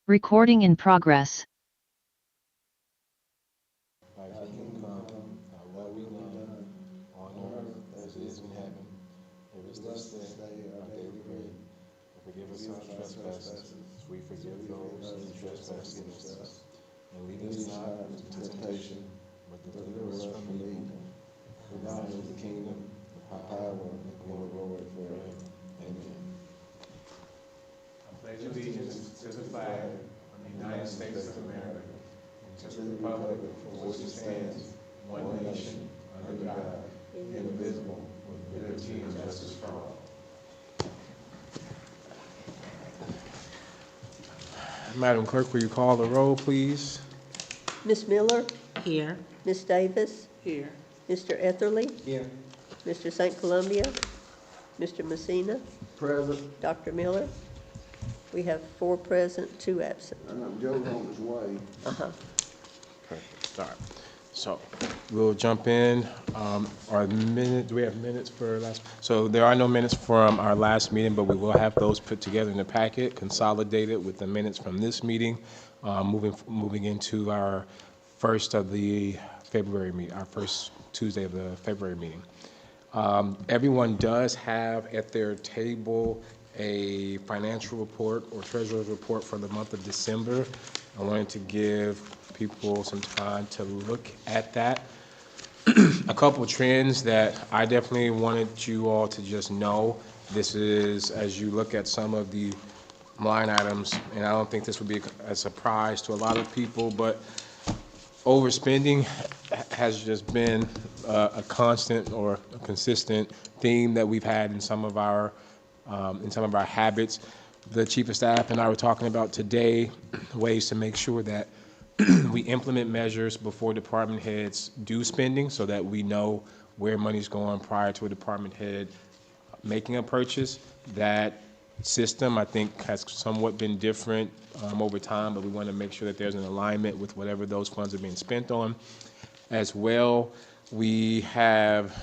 Recording in progress. Thy kingdom come, thy will be done, on earth as it is in heaven. Give us this day our daily bread, and forgive us our trespasses, as we forgive those who trespass against us. And lead us not into temptation, but deliver us from evil. For thine is the kingdom, the power, and the glory forever. Amen. I pledge allegiance to the flag of the United States of America and to the republic for which it stands, one nation, under God, indivisible, with liberty and justice for all. Madam Clerk, will you call the roll, please? Ms. Miller, Here. Ms. Davis, Here. Mr. Etherly, Here. Mr. St. Columbia, Mr. Messina, Present. Dr. Miller. We have 4 present, 2 absent. I know Joe's on his way. Perfect. All right. So we'll jump in. Our minute, do we have minutes for last? So there are no minutes from our last meeting, but we will have those put together in the packet, consolidated with the minutes from this meeting, moving into our first of the February meeting, our first Tuesday of the February meeting. Everyone does have at their table a financial report or treasurer's report for the month of December. I wanted to give people some time to look at that. A couple of trends that I definitely wanted you all to just know. This is, as you look at some of the line items, and I don't think this would be a surprise to a lot of people, but overspending has just been a constant or a consistent theme that we've had in some of our habits. The chief of staff and I were talking about today ways to make sure that we implement measures before department heads do spending so that we know where money's going prior to a department head making a purchase. That system, I think, has somewhat been different over time, but we want to make sure that there's an alignment with whatever those funds are being spent on. As well, we have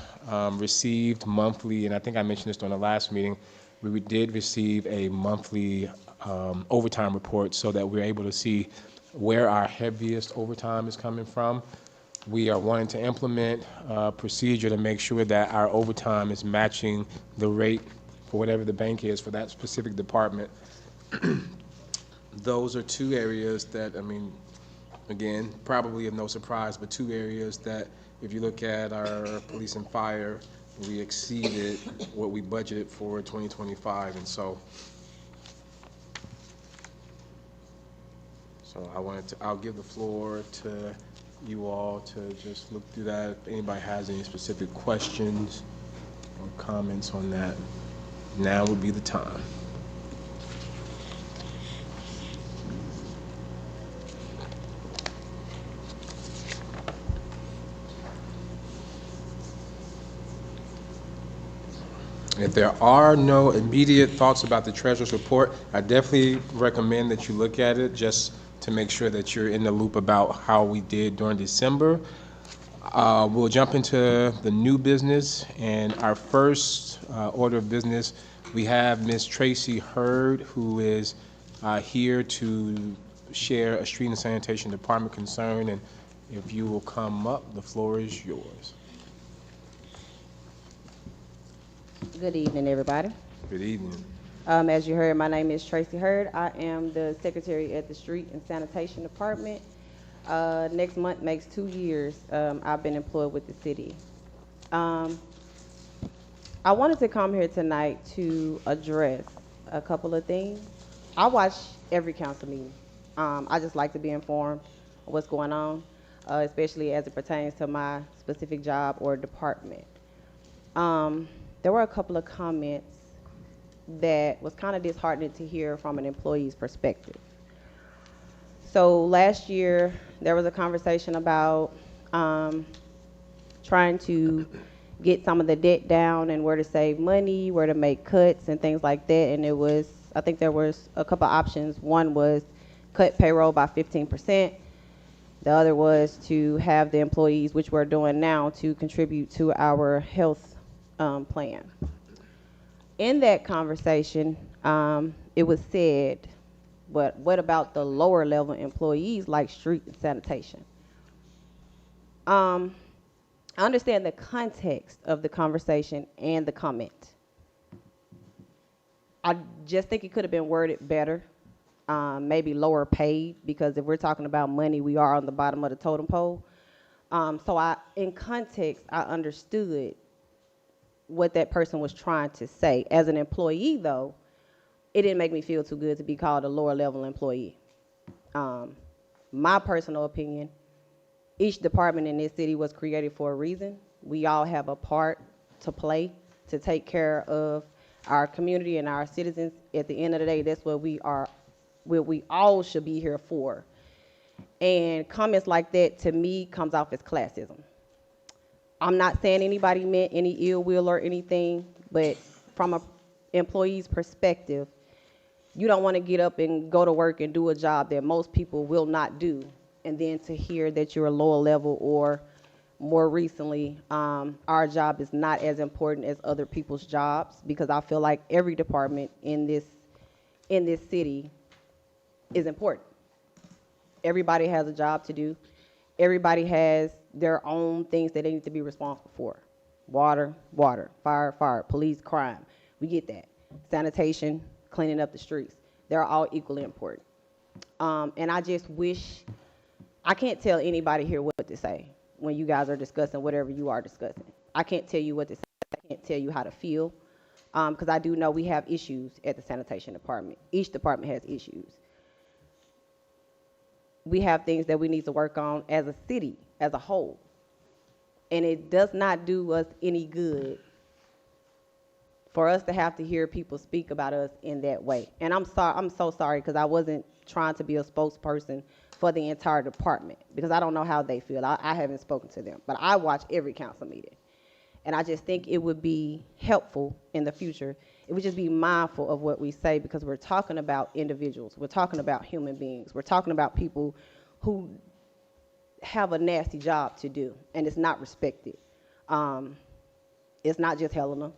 received monthly, and I think I mentioned this during the last meeting, we did receive a monthly overtime report so that we're able to see where our heaviest overtime is coming from. We are wanting to implement a procedure to make sure that our overtime is matching the rate for whatever the bank is for that specific department. Those are 2 areas that, I mean, again, probably of no surprise, but 2 areas that if you look at our police and fire, we exceeded what we budgeted for 2025. And so I'll give the floor to you all to just look through that. If anybody has any specific questions or comments on that, now would be the time. If there are no immediate thoughts about the treasurer's report, I definitely recommend that you look at it just to make sure that you're in the loop about how we did during December. We'll jump into the new business, and our first order of business, we have Ms. Tracy Hurd, who is here to share a street and sanitation department concern, and if you will come up, the floor is yours. Good evening, everybody. Good evening. As you heard, my name is Tracy Hurd. I am the secretary at the Street and Sanitation Department. Next month makes 2 years I've been employed with the city. I wanted to come here tonight to address a couple of things. I watch every council meeting. I just like to be informed of what's going on, especially as it pertains to my specific job or department. There were a couple of comments that was kind of disheartening to hear from an employee's perspective. So last year, there was a conversation about trying to get some of the debt down and where to save money, where to make cuts and things like that. And I think there was a couple options. One was cut payroll by 15%. The other was to have the employees, which we're doing now, to contribute to our health plan. In that conversation, it was said but what about the lower level employees like street and sanitation? I understand the context of the conversation and the comment. I just think it could have been worded better, maybe lower paid, because if we're talking about money, we are on the bottom of the totem pole. In context, I understood what that person was trying to say. As an employee, though, it didn't make me feel too good to be called a lower level employee. My personal opinion, each department in this city was created for a reason. We all have a part to play to take care of our community and our citizens. At the end of the day, that's what we all should be here for. And comments like that, to me, comes off as classism. I'm not saying anybody meant any ill will or anything, but from an employee's perspective, you don't want to get up and go to work and do a job that most people will not do, and then to hear that you're a lower level, or more recently, our job is not as important as other people's jobs, because I feel like every department in this city is important. Everybody has a job to do. Everybody has their own things that they need to be responsible for. Water, fire, police, crime. We get that. Sanitation, cleaning up the streets. They're all equally important. And I just wish, I can't tell anybody here what to say when you guys are discussing whatever you are discussing. I can't tell you what to say. I can't tell you how to feel, because I do know we have issues at the sanitation department. Each department has issues. We have things that we need to work on as a city, as a whole. And it does not do us any good for us to have to hear people speak about us in that way. And I'm so sorry, because I wasn't trying to be a spokesperson for the entire department, because I don't know how they feel. I haven't spoken to them, but I watch every council meeting. And I just think it would be helpful in the future. It would just be mindful of what we say, because we're talking about individuals. We're talking about human beings. We're talking about people who have a nasty job to do, and it's not respected. It's not just Helena.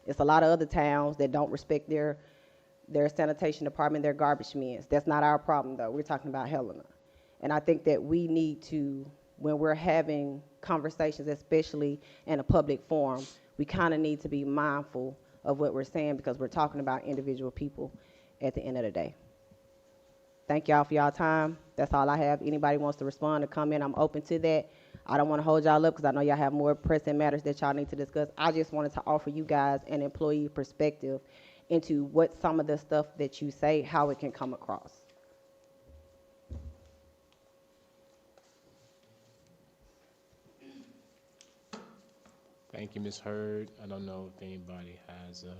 It's a lot of other towns that don't respect their sanitation department, their garbage men. That's not our problem, though. We're talking about Helena. And I think that we need to, when we're having conversations, especially in a public forum, we kind of need to be mindful of what we're saying, because we're talking about individual people at the end of the day. Thank y'all for y'all time. That's all I have. Anybody wants to respond or comment, I'm open to that. I don't want to hold y'all up, because I know y'all have more pressing matters that y'all need to discuss. I just wanted to offer you guys an employee perspective into what some of the stuff that you say, how it can come across. Thank you, Ms. Hurd. I don't know if anybody has a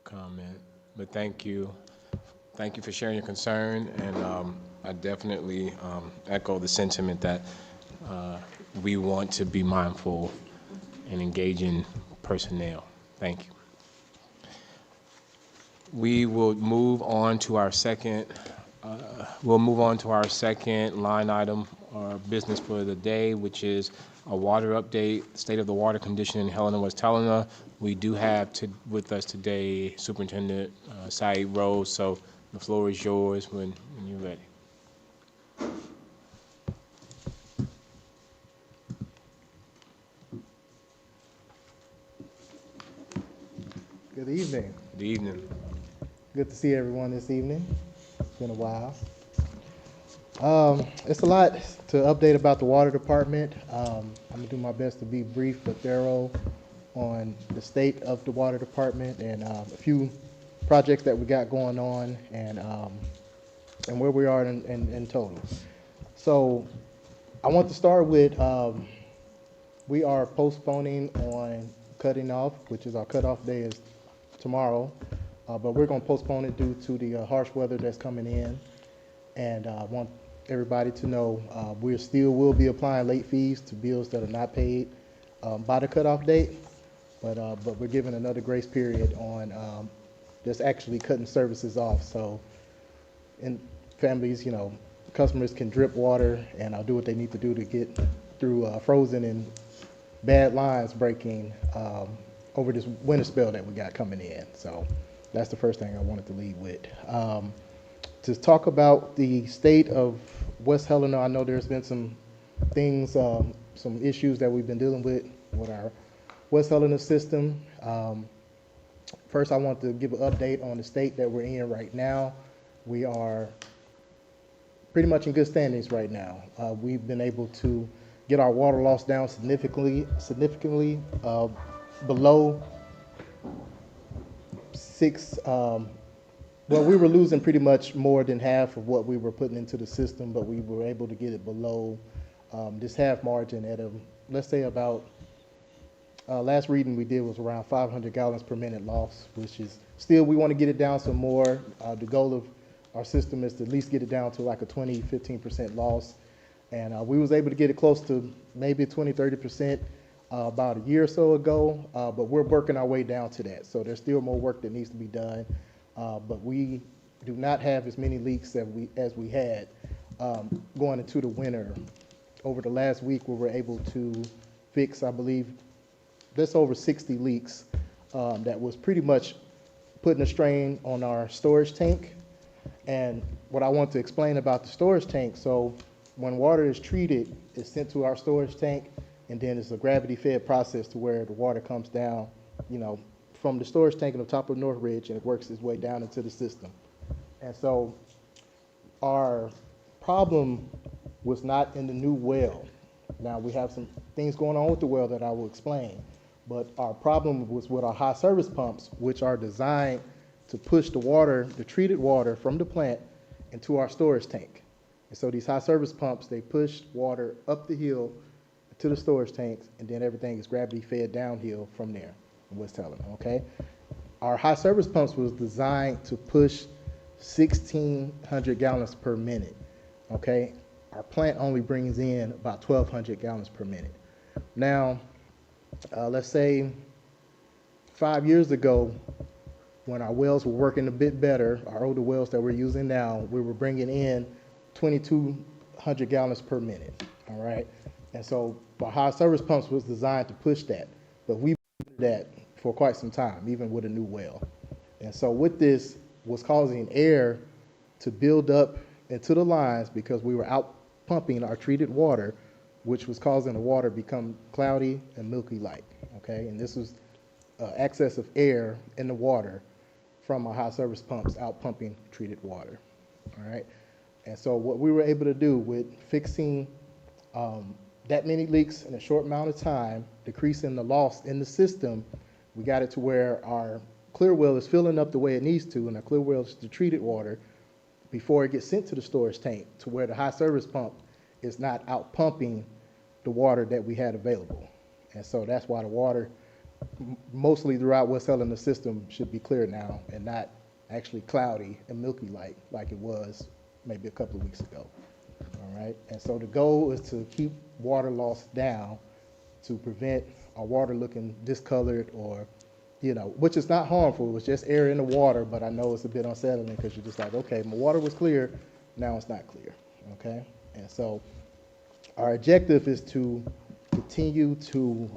comment, but thank you. Thank you for sharing your concern, and I definitely echo the sentiment that we want to be mindful and engaging personnel. Thank you. We will move on to our second. Line item or business for the day, which is a water update, state of the water condition in Helena-West Helena. We do have with us today Superintendent Saeed Rose, so the floor is yours when you're ready. Good evening. Good evening. Good to see everyone this evening. It's been a while. It's a lot to update about the water department. I'm gonna do my best to be brief but thorough on the state of the water department and a few projects that we got going on and where we are in total. So I want to start with, we are postponing on cutting off, which is our cutoff day is tomorrow, but we're gonna postpone it due to the harsh weather that's coming in. And I want everybody to know we still will be applying late fees to bills that are not paid by the cutoff date, but we're giving another grace period on just actually cutting services off. So in families, customers can drip water and do what they need to do to get through frozen and bad lines breaking over this winter spell that we got coming in. So that's the first thing I wanted to lead with. to talk about the state of West Helena. I know there's been some things, some issues that we've been dealing with our West Helena system. First, I want to give an update on the state that we're in right now. We are pretty much in good standings right now. We've been able to get our water loss down significantly below 6. Well, we were losing pretty much more than half of what we were putting into the system, but we were able to get it below this half margin at let's say about, last reading we did was around 500 gallons per minute loss, which is still, we want to get it down some more. The goal of our system is to at least get it down to like a 15% loss. And we was able to get it close to maybe 30% about a year or so ago, but we're working our way down to that. So there's still more work that needs to be done, but we do not have as many leaks as we had going into the winter. Over the last week, we were able to fix, I believe, just over 60 leaks that was pretty much putting a strain on our storage tank. And what I want to explain about the storage tank, so when water is treated, it's sent to our storage tank, and then it's a gravity-fed process to where the water comes down, from the storage tank on the top of North Ridge, and it works its way down into the system. And so our problem was not in the new well. Now, we have some things going on with the well that I will explain, but our problem was with our high service pumps, which are designed to push the water, the treated water from the plant into our storage tank. And so these high service pumps, they push water up the hill to the storage tanks, and then everything is gravity fed downhill from there in West Helena, okay? Our high service pumps was designed to push 1,600 gallons per minute, okay? Our plant only brings in about 1,200 gallons per minute. Now, let's say 5 years ago, when our wells were working a bit better, our older wells that we're using now, we were bringing in 2,200 gallons per minute, all right? And so our high service pumps was designed to push that, but we did that for quite some time, even with a new well. And so with this was causing air to build up into the lines because we were out pumping our treated water, which was causing the water to become cloudy and milky-like, okay? And this was excess of air in the water from our high service pumps out pumping treated water, all right? And so what we were able to do with fixing that many leaks in a short amount of time, decreasing the loss in the system, we got it to where our clear well is filling up the way it needs to, and our clear well is the treated water before it gets sent to the storage tank, to where the high service pump is not out pumping the water that we had available. And so that's why the water mostly throughout West Helena system should be clear now and not actually cloudy and milky like it was maybe a couple of weeks ago. All right, and so the goal is to keep water loss down to prevent our water looking discolored or, which is not harmful. It's just air in the water, but I know it's a bit unsettling because you're just like, okay, my water was clear, now it's not clear, okay? And so our objective is to continue to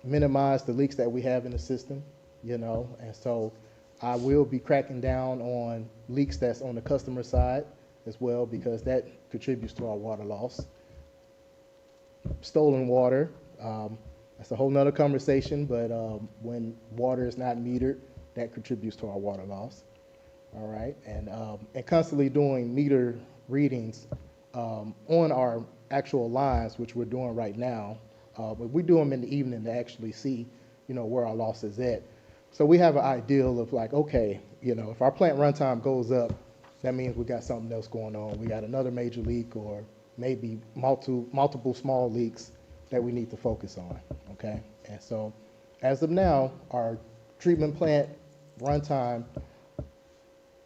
minimize the leaks that we have in the system, and so I will be cracking down on leaks that's on the customer side as well, because that contributes to our water loss. Stolen water, that's a whole nother conversation, but when water is not metered, that contributes to our water loss. All right, and constantly doing meter readings on our actual lines, which we're doing right now, but we do them in the evening to actually see, where our loss is at. So we have an ideal of like, okay, if our plant runtime goes up, that means we got something else going on. We got another major leak or maybe multiple small leaks that we need to focus on, okay? And so as of now, our treatment plant runtime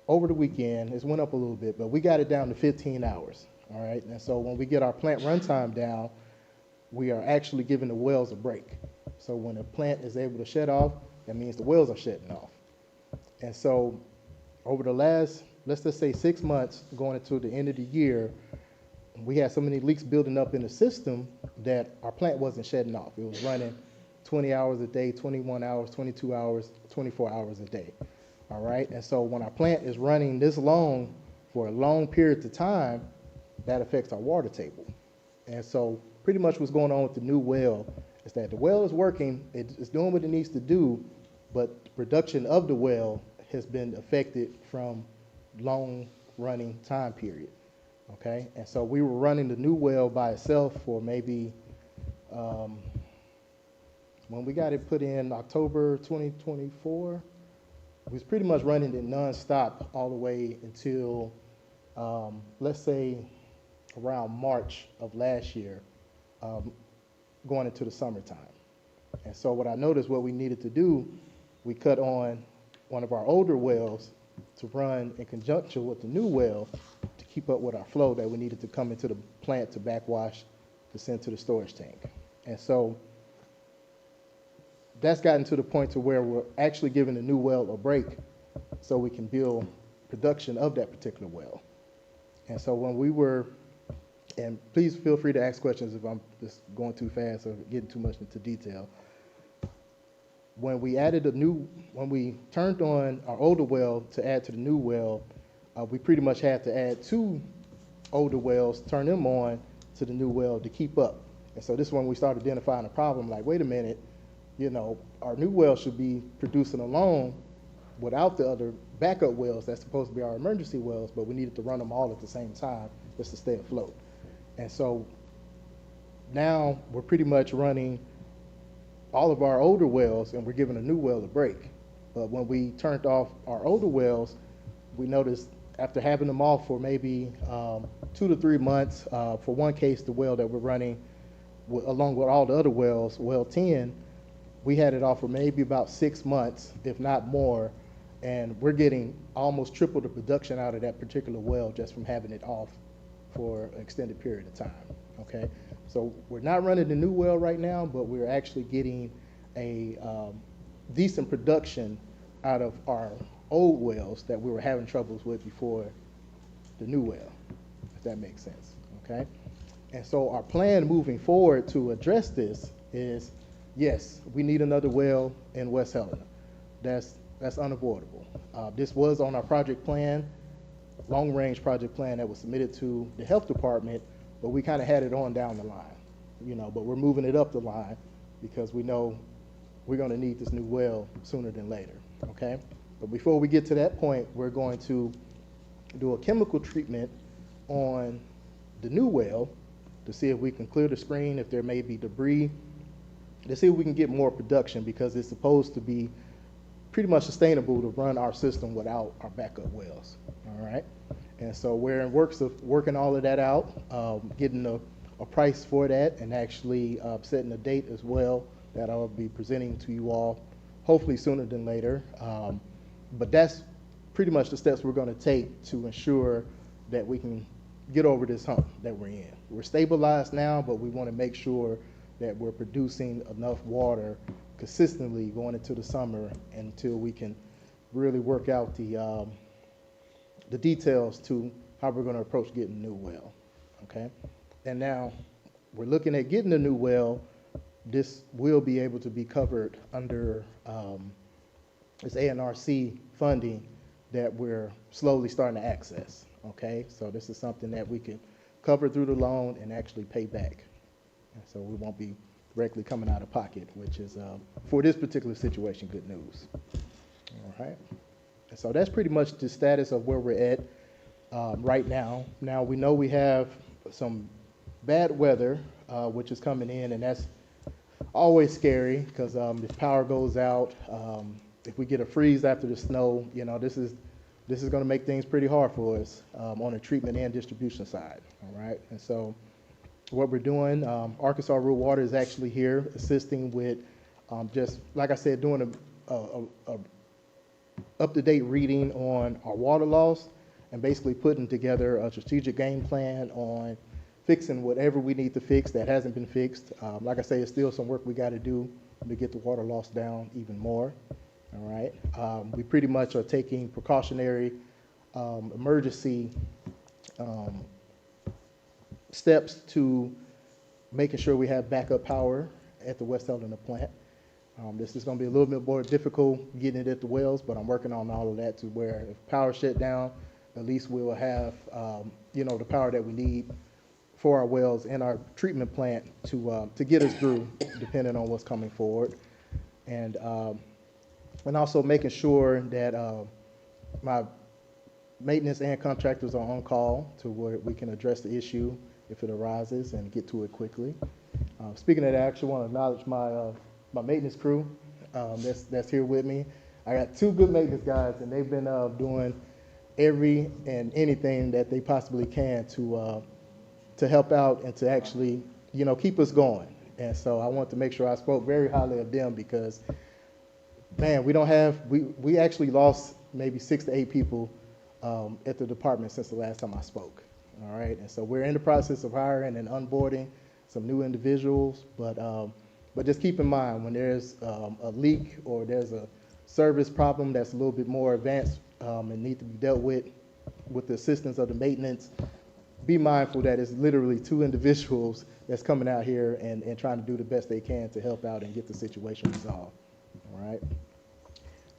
over the weekend, it's went up a little bit, but we got it down to 15 hours, all right? And so when we get our plant runtime down, we are actually giving the wells a break. So when the plant is able to shut off, that means the wells are shutting off. And so over the last, let's just say 6 months going into the end of the year, we had so many leaks building up in the system that our plant wasn't shutting off. It was running 20 hours a day, 21 hours, 22 hours, 24 hours a day. all right? And so when our plant is running this long for a long period of time, that affects our water table. And so pretty much what's going on with the new well is that the well is working, it's doing what it needs to do, but the production of the well has been affected from long running time period, okay? And so we were running the new well by itself for maybe, when we got it put in October 2024, we was pretty much running it nonstop all the way until, let's say, around March of last year, going into the summertime. And so what I noticed what we needed to do, we cut on one of our older wells to run in conjunction with the new well to keep up with our flow that we needed to come into the plant to backwash to send to the storage tank. And so that's gotten to the point to where we're actually giving the new well a break so we can build production of that particular well. And so when we were, and please feel free to ask questions if I'm just going too fast or getting too much into detail. When we when we turned on our older well to add to the new well, we pretty much had to add 2 older wells, turn them on to the new well to keep up. And so this is when we started identifying a problem, like, wait a minute, you know, our new well should be producing alone without the other backup wells that's supposed to be our emergency wells, but we needed to run them all at the same time just to stay afloat. And so now we're pretty much running all of our older wells and we're giving a new well a break. But when we turned off our older wells, we noticed after having them off for maybe 2 to 3 months, for one case, the well that we're running along with all the other wells, well 10, we had it off for maybe about 6 months, if not more, and we're getting almost triple the production out of that particular well just from having it off for an extended period of time, okay? So we're not running the new well right now, but we're actually getting a decent production out of our old wells that we were having troubles with before the new well, if that makes sense, okay? And so our plan moving forward to address this is, yes, we need another well in West Helena. That's unavoidable. This was on our project plan, long-range project plan that was submitted to the health department, but we kind of had it on down the line, you know, but we're moving it up the line because we know we're going to need this new well sooner than later, okay? But before we get to that point, we're going to do a chemical treatment on the new well to see if we can clear the screen, if there may be debris, to see if we can get more production because it's supposed to be pretty much sustainable to run our system without our backup wells, all right? And so we're in works of working all of that out, getting a price for that and actually setting a date as well that I'll be presenting to you all, hopefully sooner than later. But that's pretty much the steps we're gonna take to ensure that we can get over this hump that we're in. We're stabilized now, but we wanna make sure that we're producing enough water consistently going into the summer until we can really work out the details to how we're going to approach getting a new well, okay? And now we're looking at getting a new well. This will be able to be covered under this ANRC funding that we're slowly starting to access, okay? So this is something that we can cover through the loan and actually pay back. And so we won't be directly coming out of pocket, which is, for this particular situation, good news. All right. And so that's pretty much the status of where we're at right now. Now, we know we have some bad weather, which is coming in, and that's always scary because if power goes out, if we get a freeze after the snow, you know, this is going to make things pretty hard for us on the treatment and distribution side. All right. And so what we're doing, Arkansas Rural Water is actually here assisting with just, like I said, doing a up-to-date reading on our water loss and basically putting together a strategic game plan on fixing whatever we need to fix that hasn't been fixed. Like I say, it's still some work we got to do to get the water loss down even more. All right. We pretty much are taking precautionary emergency steps to making sure we have backup power at the West Helena plant. This is going to be a little bit more difficult getting it at the wells, but I'm working on all of that to where if power shut down, at least we will have, the power that we need for our wells and our treatment plant to get us through, depending on what's coming forward. And also making sure that my maintenance and contractors are on call to where we can address the issue if it arises and get to it quickly. Speaking of that, I actually want to acknowledge my maintenance crew that's here with me. I got two good maintenance guys, and they've been doing every and anything that they possibly can to help out and to actually, keep us going. And so I want to make sure I spoke very highly of them because, man, we actually lost maybe 6 to 8 people at the department since the last time I spoke. All right, and so we're in the process of hiring and onboarding some new individuals, but just keep in mind when there's a leak or there's a service problem that's a little bit more advanced and need to be dealt with the assistance of the maintenance, be mindful that it's literally 2 individuals that's coming out here and trying to do the best they can to help out and get the situation resolved. All right.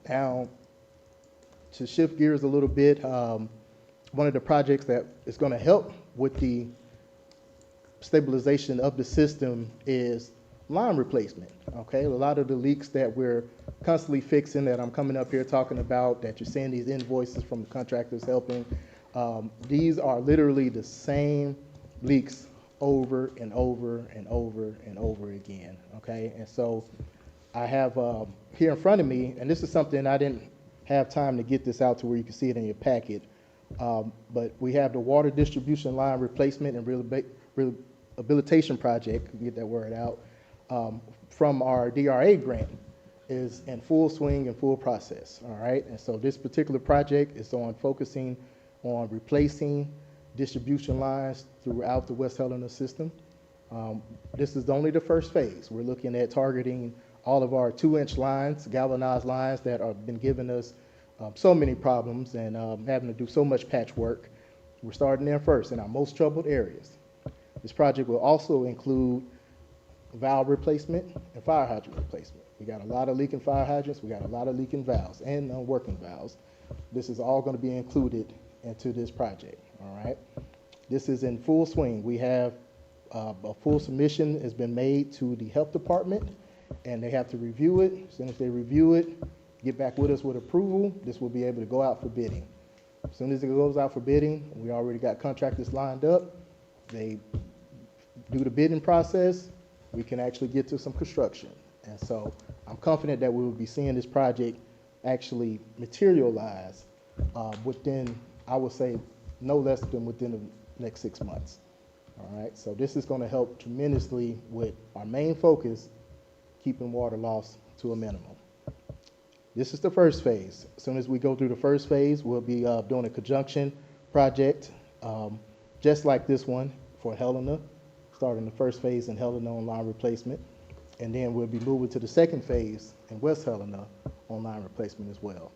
Now, to shift gears a little bit, one of the projects that is going to help with the stabilization of the system is line replacement. Okay, a lot of the leaks that we're constantly fixing, that I'm coming up here talking about, that you're seeing these invoices from the contractors helping, these are literally the same leaks over and over and over and over again. Okay, and so I have here in front of me, and this is something I didn't have time to get this out to where you can see it in your packet, but we have the water distribution line replacement and rehabilitation project, get that word out, from our DRA grant is in full swing and full process, all right? And so this particular project is focusing on replacing distribution lines throughout the West Helena system. This is only the first phase. We're looking at targeting all of our 2-inch lines, galvanized lines that have been giving us so many problems and having to do so much patchwork. We're starting there first in our most troubled areas. This project will also include valve replacement and fire hydrant replacement. We got a lot of leaking fire hydrants, we got a lot of leaking valves and working valves. This is all going to be included into this project, all right? This is in full swing. We have a full submission has been made to the health department, and they have to review it. As soon as they review it, get back with us with approval, this will be able to go out for bidding. As soon as it goes out for bidding, we already got contractors lined up. They do the bidding process, we can actually get to some construction. And so I'm confident that we will be seeing this project actually materialize within, I would say, no less than within the next 6 months. All right, so this is going to help tremendously with our main focus, keeping water loss to a minimum. This is the first phase. As soon as we go through the first phase, we'll be doing a conjunction project, just like this one for Helena, starting the first phase in Helena on line replacement. And then we'll be moving to the second phase in West Helena on line replacement as well.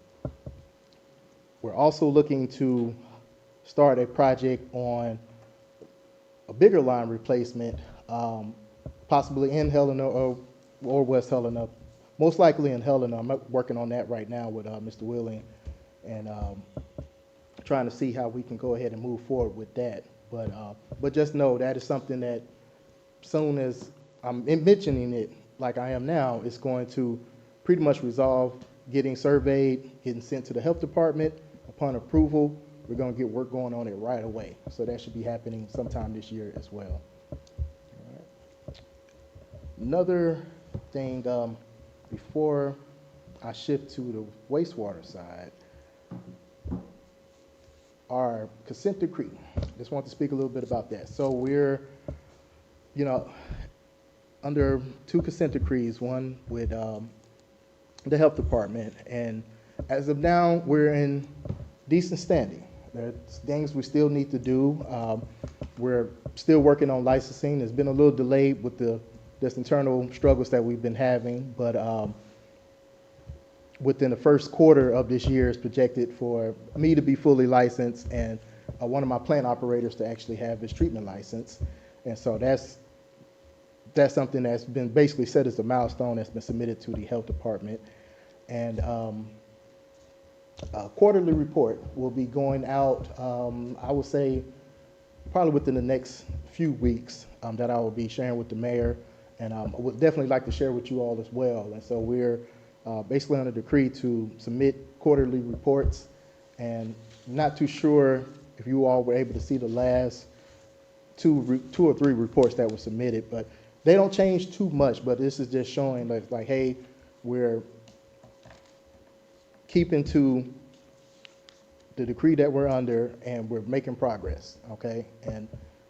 We're also looking to start a project on a bigger line replacement, possibly in Helena or West Helena, most likely in Helena. I'm working on that right now with Mr. Willing and trying to see how we can go ahead and move forward with that. But just know that is something that soon as I'm mentioning it like I am now, it's going to pretty much resolve getting surveyed, getting sent to the health department. Upon approval, we're going to get work going on it right away. So that should be happening sometime this year as well. All right. Another thing, before I shift to the wastewater side, our consent decree. Just want to speak a little bit about that. So we're, under 2 consent decrees, one with the health department, and as of now, we're in decent standing. There's things we still need to do. We're still working on licensing. There's been a little delay with the just internal struggles that we've been having, but within the first quarter of this year is projected for me to be fully licensed and one of my plant operators to actually have his treatment license. And so that's something that's been basically set as a milestone that's been submitted to the health department. And a quarterly report will be going out, I would say, probably within the next few weeks, that I will be sharing with the mayor. And I would definitely like to share with you all as well. And so we're basically on a decree to submit quarterly reports. And not too sure if you all were able to see the last two or three reports that were submitted, but they don't change too much. But this is just showing like, hey, we're keeping to the decree that we're under, and we're making progress, okay? And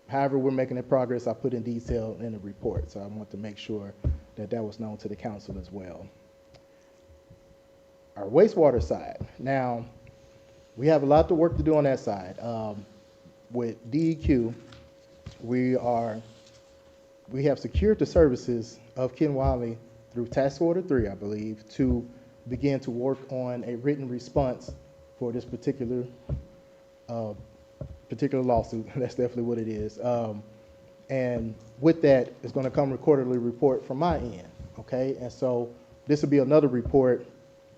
however we're making the progress, I put in detail in the report, so I want to make sure that that was known to the council as well. Our wastewater side. Now, we have a lot of work to do on that side. With DEQ, we have secured the services of Kenwally through Task Order 3, I believe, to begin to work on a written response for this particular lawsuit. That's definitely what it is. And with that is going to come a quarterly report from my end, okay? And so this will be another report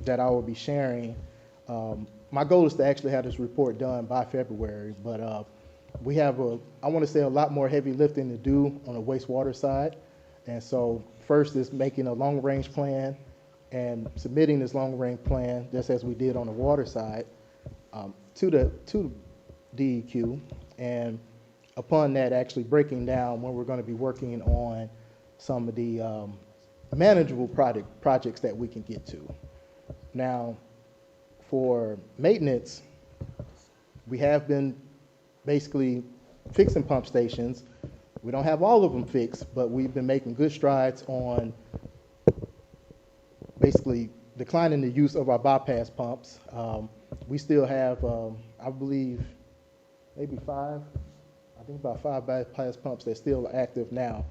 that I will be sharing. My goal is to actually have this report done by February, but we have I want to say a lot more heavy lifting to do on the wastewater side. And so first is making a long-range plan and submitting this long-range plan, just as we did on the water side, to DEQ, and upon that, actually breaking down when we're going to be working on some of the manageable projects that we can get to. Now, for maintenance, we have been basically fixing pump stations. We don't have all of them fixed, but we've been making good strides on basically declining the use of our bypass pumps. We still have, I believe, maybe about 5 bypass pumps that's still active now.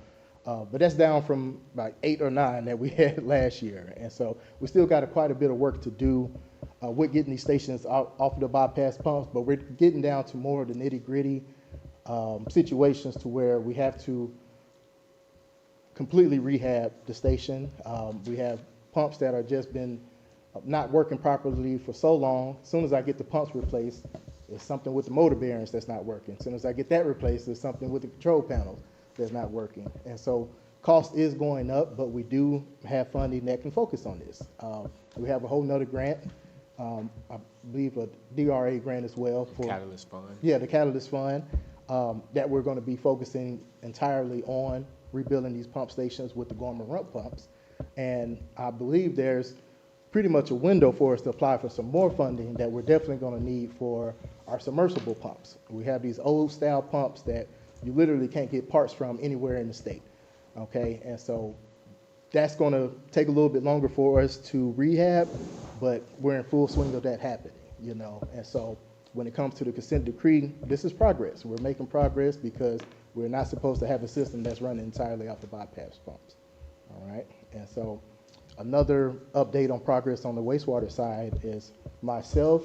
But that's down from about 8 or 9 that we had last year. And so we still got quite a bit of work to do with getting these stations off of the bypass pumps, but we're getting down to more of the nitty-gritty situations to where we have to completely rehab the station. We have pumps that are just been not working properly for so long. As soon as I get the pumps replaced, there's something with the motor bearings that's not working. As soon as I get that replaced, there's something with the control panels that's not working. And so cost is going up, but we do have funding that can focus on this. We have a whole nother grant, I believe a DRA grant as well. For Catalyst Fund. Yeah, the Catalyst Fund, that we're going to be focusing entirely on rebuilding these pump stations with the Gorman rump pumps. And I believe there's pretty much a window for us to apply for some more funding that we're definitely going to need for our submersible pumps. We have these old style pumps that you literally can't get parts from anywhere in the state, okay? And so that's going to take a little bit longer for us to rehab, but we're in full swing of that happening, you know? And so when it comes to the consent decree, this is progress. We're making progress because we're not supposed to have a system that's running entirely off the bypass pumps, all right? And so another update on progress on the wastewater side is myself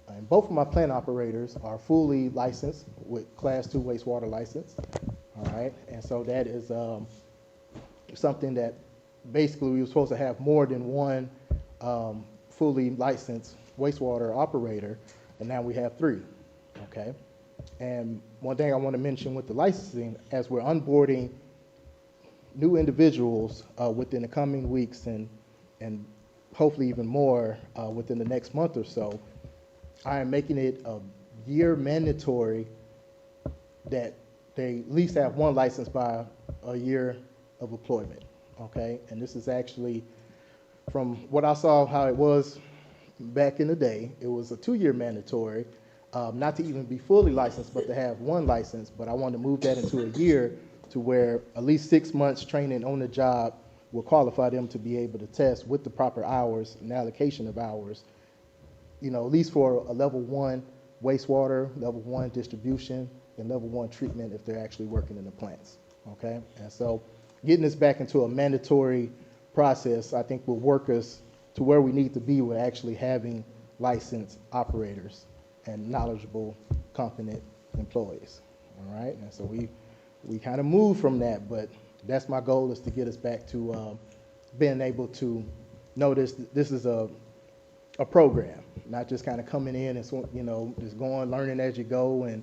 and both of my plant operators are fully licensed with Class 2 wastewater license, all right? And so that is something that basically we were supposed to have more than one fully licensed wastewater operator, and now we have 3, okay? And one thing I want to mention with the licensing, as we're onboarding new individuals within the coming weeks and hopefully even more within the next month or so, I am making it a year mandatory that they at least have one license by a year of employment, okay? And this is actually, from what I saw how it was back in the day, it was a 2-year mandatory, not to even be fully licensed, but to have one license. But I wanted to move that into a year to where at least 6 months training on the job will qualify them to be able to test with the proper hours and allocation of hours, you know, at least for a level 1 wastewater, level 1 distribution, and level 1 treatment if they're actually working in the plants, okay? And so getting this back into a mandatory process, I think will work us to where we need to be with actually having licensed operators and knowledgeable, competent employees, all right? And so we kind of moved from that, but that's my goal, is to get us back to being able to know this is a program, not just kind of coming in and, just going, learning as you go and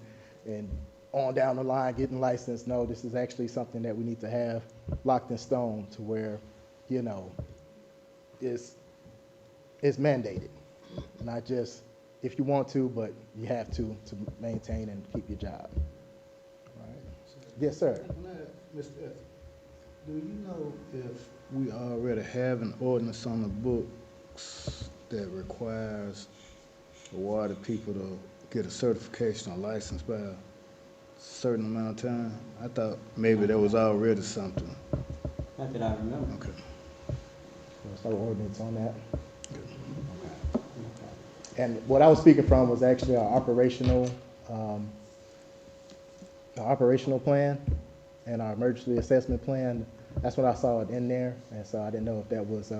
on down the line, getting licensed. No, this is actually something that we need to have locked in stone to where, it's mandated. Not just if you want to, but you have to maintain and keep your job. All right. Yes, sir. Mr. F, do you know if we already have an ordinance on the books that requires the water people to get a certification or license by a certain amount of time? I thought maybe there was already something. Not that I remember. Okay. There's no ordinance on that. And what I was speaking from was actually our operational plan and our emergency assessment plan. That's what I saw it in there, and so I didn't know if that was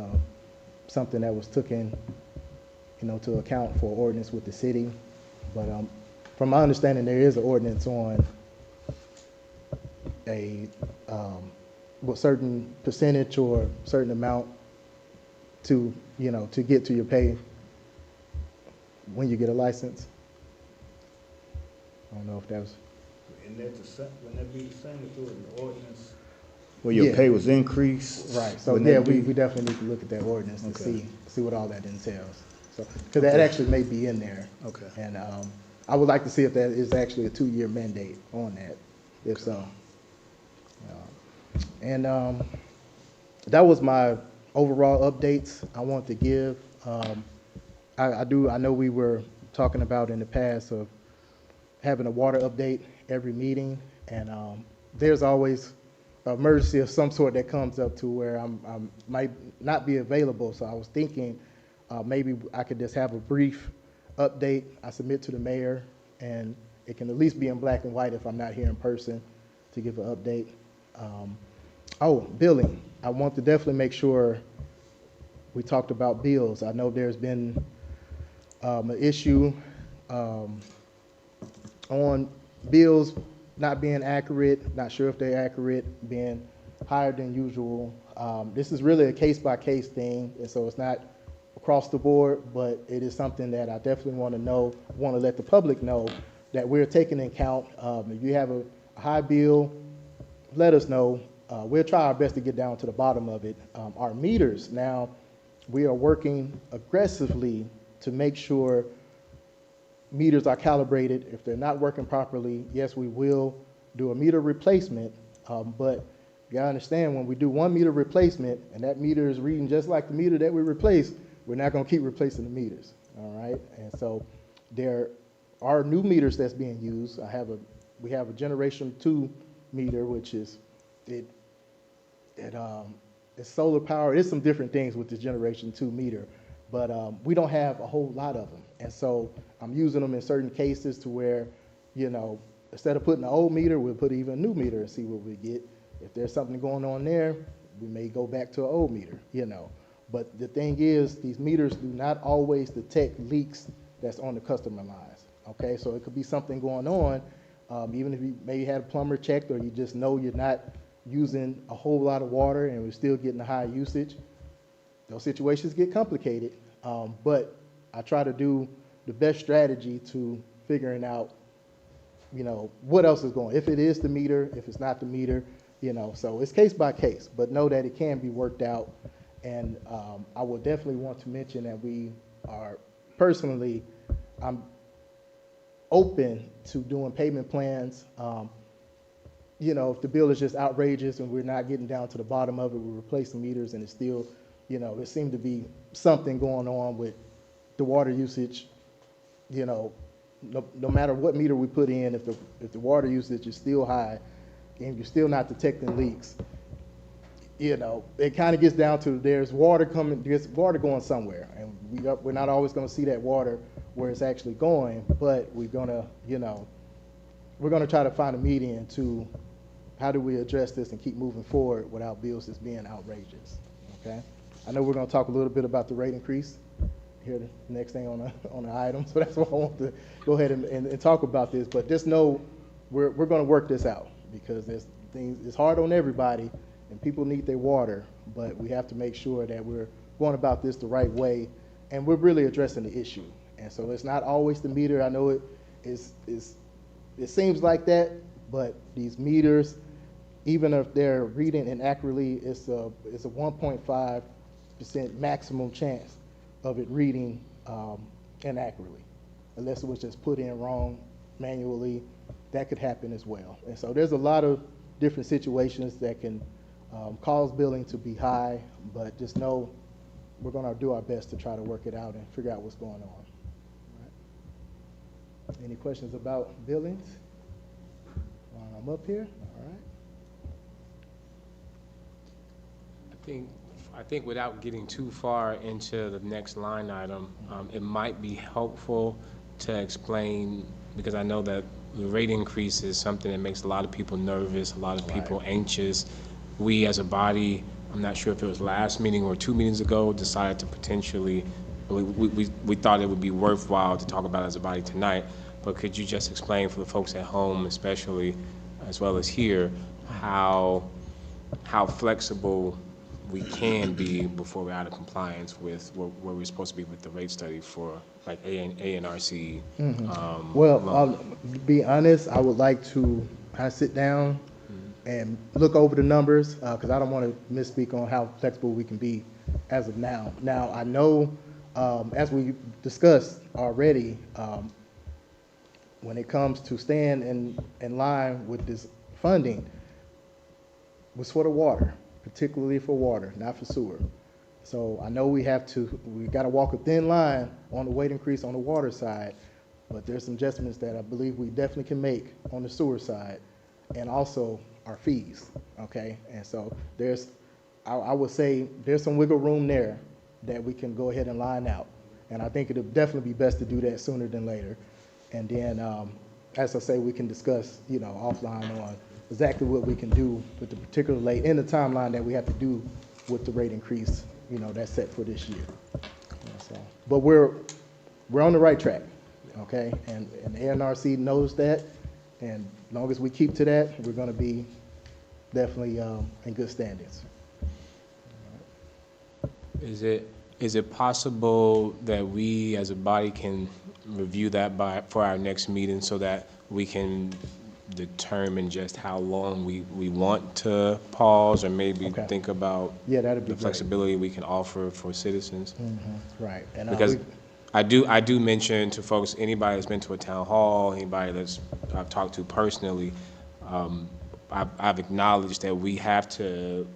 something that was taken, to account for ordinance with the city. But from my understanding, there is an ordinance on a certain percentage or certain amount to get to your pay when you get a license. I don't know if that was. Wouldn't that be the same if it was an ordinance where your Yeah. pay was increased? Right, so Wouldn't yeah, that be- we definitely need to look at that ordinance to Okay. see what all that entails. So, because that actually may be in there. Okay. And I would like to see if that is actually a 2-year mandate on that, if so. And that was my overall updates I want to give. I know we were talking about in the past of having a water update every meeting, and there's always an emergency of some sort that comes up to where I might not be available. So I was thinking maybe I could just have a brief update I submit to the mayor, and it can at least be in black and white if I'm not here in person to give an update. Billing. I want to definitely make sure we talked about bills. I know there's been an issue on bills not being accurate, not sure if they're accurate, being higher than usual. This is really a case-by-case thing, and so it's not across the board, but it is something that I definitely want to let the public know that we're taking into account. If you have a high bill, let us know. We'll try our best to get down to the bottom of it. Our meters, now, we are working aggressively to make sure meters are calibrated. If they're not working properly, yes, we will do a meter replacement, but you gotta understand, when we do 1 meter replacement and that meter is reading just like the meter that we replaced, we're not gonna keep replacing the meters, all right? And so there are new meters that's being used. We have a generation 2 meter, which is, it's solar power. There's some different things with the generation 2 meter, but we don't have a whole lot of them. And so I'm using them in certain cases to where, instead of putting an old meter, we'll put even a new meter and see what we get. If there's something going on there, we may go back to an old meter, But the thing is, these meters do not always detect leaks that's on the customer lines, okay? So it could be something going on, even if you maybe had a plumber checked, or you just know you're not using a whole lot of water and we're still getting a high usage. Those situations get complicated, but I try to do the best strategy to figuring out, what else is going. If it is the meter, if it's not the meter, so it's case by case, but know that it can be worked out. And I will definitely want to mention that we are personally, I'm open to doing payment plans. If the bill is just outrageous and we're not getting down to the bottom of it, we're replacing meters and it's still, there seemed to be something going on with the water usage. No matter what meter we put in, if the water usage is still high and you're still not detecting leaks, it kind of gets down to there's water going somewhere, and we're not always going to see that water where it's actually going, but we're going to try to find a median to how do we address this and keep moving forward without bills just being outrageous, okay? I know we're going to talk a little bit about the rate increase here, the next thing on the item, so that's why I want to go ahead and talk about this, but just know we're going to work this out. because there's things, it's hard on everybody, and people need their water, but we have to make sure that we're going about this the right way, and we're really addressing the issue. And so it's not always the meter. I know it seems like that, but these meters, even if they're reading inaccurately, it's a 1.5% maximum chance of it reading inaccurately, unless it was just put in wrong manually. That could happen as well. And so there's a lot of different situations that can cause billing to be high, but just know we're going to do our best to try to work it out and figure out what's going on. All right. Any questions about billings while I'm up here? All right. I think without getting too far into the next line item, it might be helpful to explain, because I know that the rate increase is something that makes a lot of people nervous, a lot of people anxious. We as a body, I'm not sure if it was last meeting or 2 meetings ago, decided to potentially, we thought it would be worthwhile to talk about it as a body tonight, but could you just explain for the folks at home, especially, as well as here, how flexible we can be before we're out of compliance with where we're supposed to be with the rate study for like ANRC. Well, I'll be honest, I would like to kind of sit down and look over the numbers, because I don't want to misspeak on how flexible we can be as of now. Now, I know, as we discussed already, when it comes to staying in line with this funding, was for the water, particularly for water, not for sewer. So I know we got to walk a thin line on the rate increase on the water side, but there's some adjustments that I believe we definitely can make on the sewer side, and also our fees, okay? And so I would say there's some wiggle room there that we can go ahead and line out. And I think it'll definitely be best to do that sooner than later. And then, as I say, we can discuss, offline on exactly what we can do with the particular rate in the timeline that we have to do with the rate increase, that's set for this year. So, but we're on the right track, okay? And ANRC knows that, and as long as we keep to that, we're going to be definitely in good standings. Is it possible that we as a body can review that for our next meeting so that we can determine just how long we want to pause, or maybe think about that'd be the flexibility we can offer for citizens? Right. And because I do mention to folks, anybody that's been to a town hall, anybody that's I've talked to personally, I've acknowledged that we have to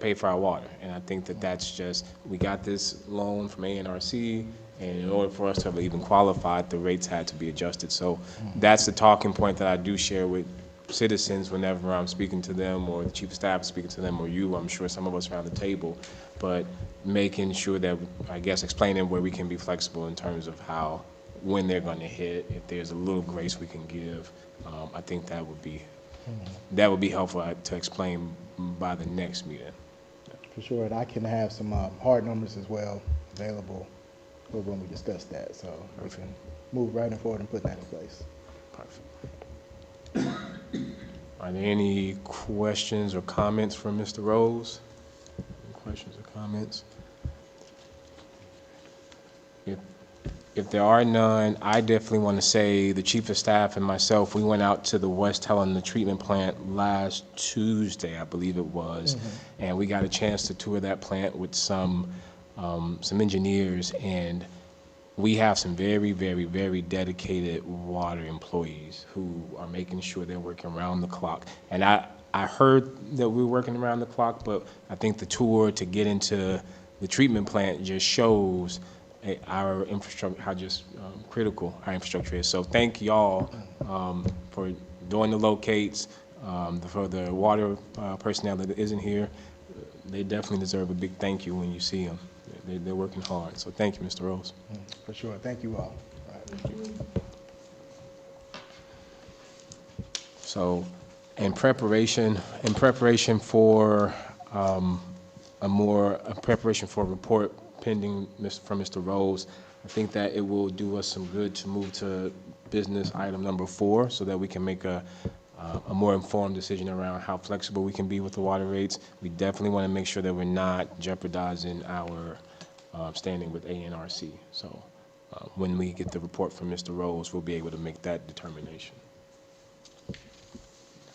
pay for our water, and I think that's just, we got this loan from ANRC, and in order for us to have even qualified, the rates had to be adjusted. So that's the talking point that I do share with citizens whenever I'm speaking to them, or the chief of staff is speaking to them, or you, I'm sure some of us around the table, but making sure that, I guess, explaining where we can be flexible in terms of when they're going to hit, if there's a little grace we can give. I think that would be helpful to explain by the next meeting. For sure, and I can have some hard numbers as well available for when we discuss that, so we can move right forward and put that in place. Perfect. Are there any questions or comments from Mr. Rose? Any questions or comments? If there are none, I definitely want to say the chief of staff and myself, we went out to the West Helena treatment plant last Tuesday, I believe it was, and we got a chance to tour that plant with some engineers, and we have some very, very, very dedicated water employees who are making sure they're working around the clock. And I heard that we're working around the clock, but I think the tour to get into the treatment plant just shows our infrastructure, how just critical our infrastructure is. So thank y'all for doing the locates, for the water personnel that isn't here. They definitely deserve a big thank you when you see them. They're working hard. So thank you, Mr. Rose. For sure. Thank you all. So in preparation for preparation for a report pending from Mr. Rose, I think that it will do us some good to move to business item number 4 so that we can make a a more informed decision around how flexible we can be with the water rates. We definitely want to make sure that we're not jeopardizing our standing with ANRC. So when we get the report from Mr. Rose, we'll be able to make that determination.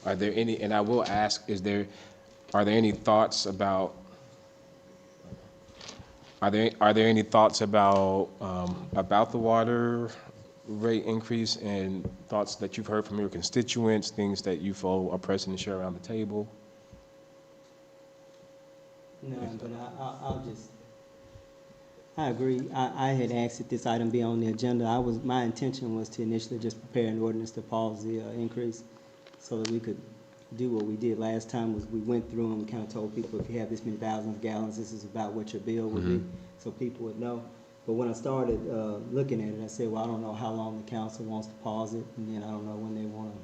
Are there any, and I will ask, are there any thoughts about, are there any thoughts about the water rate increase and thoughts that you've heard from your constituents, things that you feel are pressing to share around the table? No, but I agree. I had asked that this item be on the agenda. My intention was to initially just prepare an ordinance to pause the increase so that we could do what we did last time. Was we went through and we kind of told people, if you have this many thousands of gallons, this is about what your bill would be, so people would know. But when I started looking at it, I said, well, I don't know how long the council wants to pause it, and then I don't know when they want to,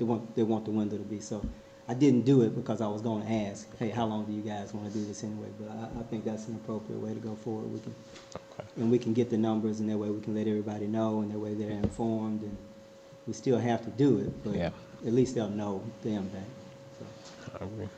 what they want the window to be. So I didn't do it because I was going to ask, hey, how long do you guys want to do this anyway? But I think that's an appropriate way to go forward. And we can get the numbers, and that way we can let everybody know, and that way they're informed. And we still have to do it, but Yeah. at least they'll know the impact. So. I agree.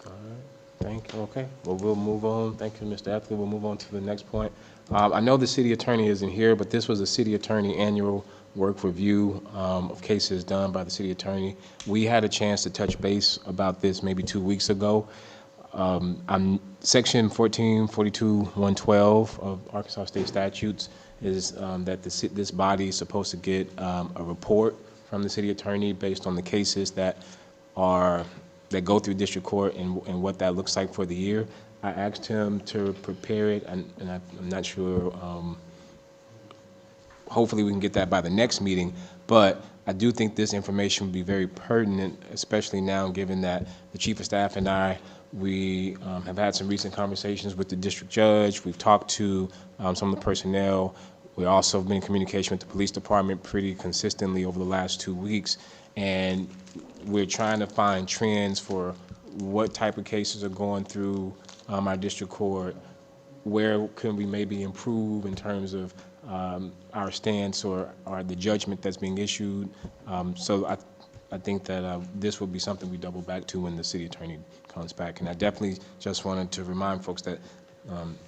All right. Thank you. Okay. Well, we'll move on. Thank you, Mr. Ethley. We'll move on to the next point. I know the city attorney isn't here, but this was a city attorney annual work review of cases done by the city attorney. We had a chance to touch base about this maybe 2 weeks ago. Section 1442-112 of Arkansas State statutes is that this body is supposed to get a report from the city attorney based on the cases that go through district court and what that looks like for the year. I asked him to prepare it, and I'm not sure, hopefully we can get that by the next meeting, but I do think this information would be very pertinent, especially now given that the chief of staff and we have had some recent conversations with the district judge. We've talked to some of the personnel. We also have been in communication with the police department pretty consistently over the last 2 weeks, and we're trying to find trends for what type of cases are going through our district court, where can we maybe improve in terms of our stance or the judgment that's being issued. So I think that this will be something we double back to when the city attorney comes back. And I definitely just wanted to remind folks that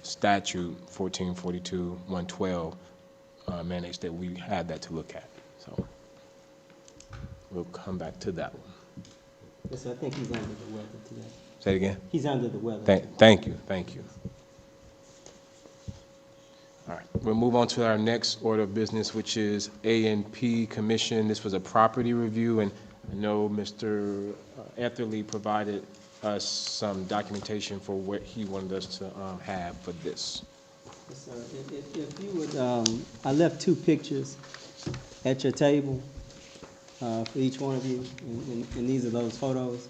statute 1442-112 mandates that we had that to look at. So we'll come back to that one. Yes, I think he's under the weather today. Say it again. He's under the weather. Thank you. All right, we'll move on to our next order of business, which is A&P Commission. This was a property review, and I know Mr. Etherly provided us some documentation for what he wanted us to have for this. Yes, sir. If you would, I left 2 pictures at your table for each one of you, and these are those photos.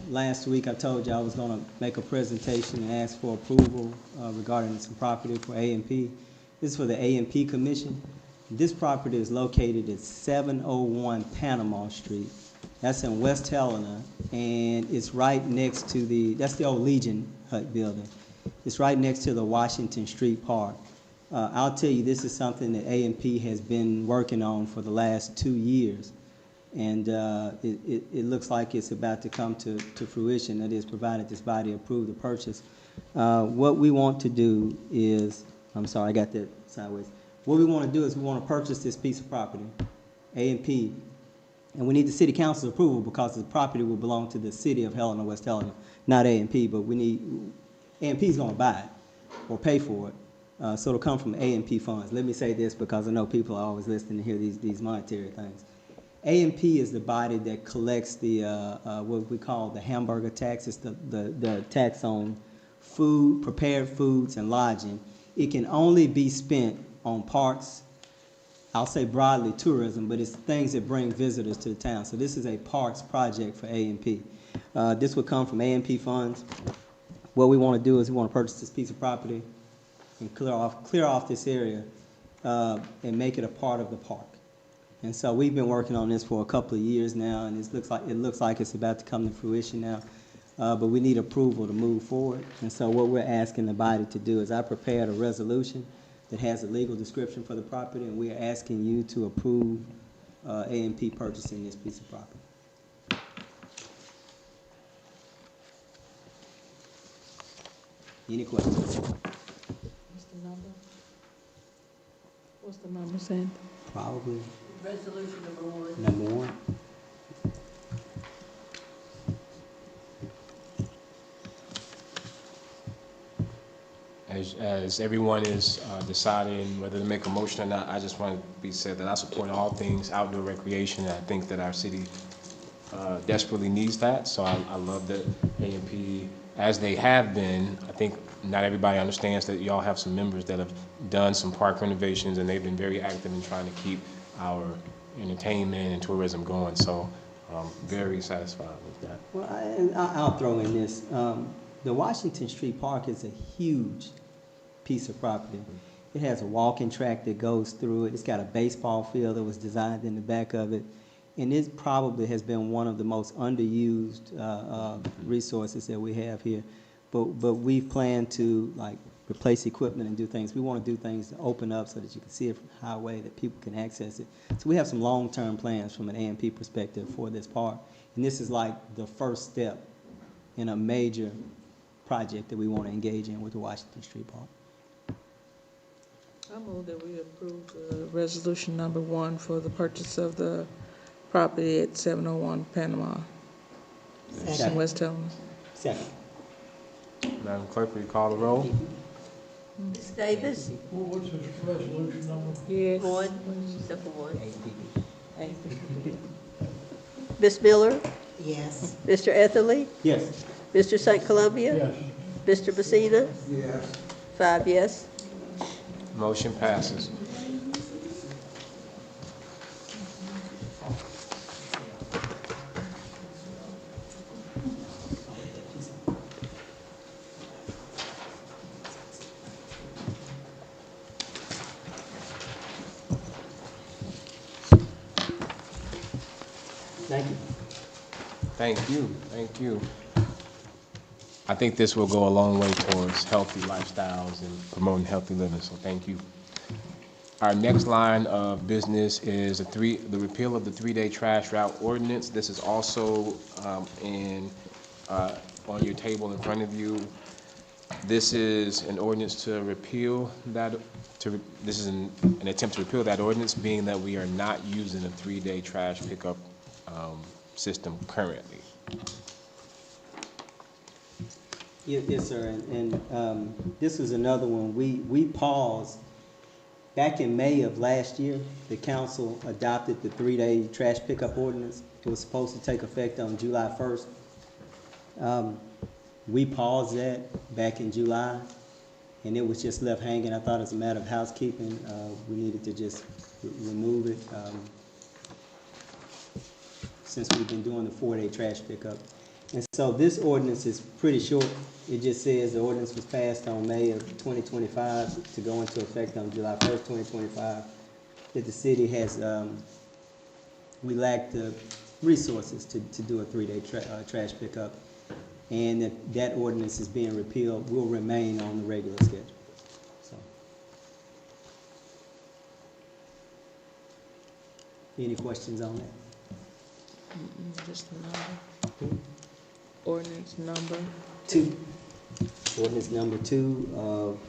Last week I told you I was going to make a presentation and ask for approval regarding some property for A&P. This is for the A&P Commission. This property is located at 701 Panama Street. That's in West Helena, and it's right next to that's the old Legion Hut building. It's right next to the Washington Street Park. I'll tell you, this is something that A&P has been working on for the last 2 years. And it looks like it's about to come to fruition. That is, provided this body approve the purchase. What we want to do is, I'm sorry, I got that sideways. What we want to do is we want to purchase this piece of property, A&P, and we need the city council's approval because the property will belong to the city of Helena-West Helena, not A&P, but A&P is going to buy it or pay for it. So it'll come from A&P funds. Let me say this because I know people are always listening to hear these monetary things. A&P is the body that collects the what we call the hamburger tax. It's the tax on food, prepared foods, and lodging. It can only be spent on parks, I'll say broadly tourism, but it's things that bring visitors to the town. So this is a parks project for A&P. This would come from A&P funds. What we want to do is we want to purchase this piece of property and clear off this area and make it a part of the park. And so we've been working on this for a couple of years now, and it looks like it's about to come to fruition now. But we need approval to move forward. And so what we're asking the body to do is I prepared a resolution that has a legal description for the property, and we are asking you to approve A&P purchasing this piece of property. Any questions? What's the number? What's the number, Sandy? Probably Resolution number one. number one. As everyone is deciding whether to make a motion or not, I just want to be said that I support all things outdoor recreation, and I think that our city desperately needs that. So I love that A&P, as they have been. I think not everybody understands that y'all have some members that have done some park renovations, and they've been very active in trying to keep our entertainment and tourism going. So very satisfied with that. Well, I'll throw in this. The Washington Street Park is a huge piece of property. It has a walking track that goes through it. It's got a baseball field that was designed in the back of it. And it probably has been one of the most underused resources that we have here. But we plan to like replace equipment and do things. We want to do things to open up so that you can see it from the highway, that people can access it. So we have some long-term plans from an A&P perspective for this park. And this is like the first step in a major project that we want to engage in with the Washington Street Park. I move that we approve resolution number 1 for the purchase of the property at 701 Panama in West Helena. Second. Madam Clerk, will you call the roll? Ms. Davis, What's this resolution number? Yes. one, simple one. A. Ms. Miller, Yes. Mr. Etherly, Yes. Mr. St. Columbia, Yes. Mr. Messina, Yes. 5 yes. Motion passes. Thank you. Thank you, thank you. I think this will go a long way towards healthy lifestyles and promoting healthy living, so thank you. Our next line of business is the repeal of the 3-day trash route ordinance. This is also on your table in front of you. This is an ordinance to repeal that, this is an attempt to repeal that ordinance, being that we are not using a 3-day trash pickup system currently. Yes, sir, and this is another one. We paused, back in May of last year, the council adopted the 3-day trash pickup ordinance. It was supposed to take effect on July 1st. We paused that back in July, and it was just left hanging. I thought as a matter of housekeeping, we needed to just remove it, since we've been doing the 4-day trash pickup. And so this ordinance is pretty short. It just says the ordinance was passed on May of 2025 to go into effect on July 1st, 2025. That the city has, we lack the resources to do a 3-day trash pickup. And that ordinance is being repealed, will remain on the regular schedule. So, any questions on that? Just a number. Ordinance number. 2. Ordinance number 2 of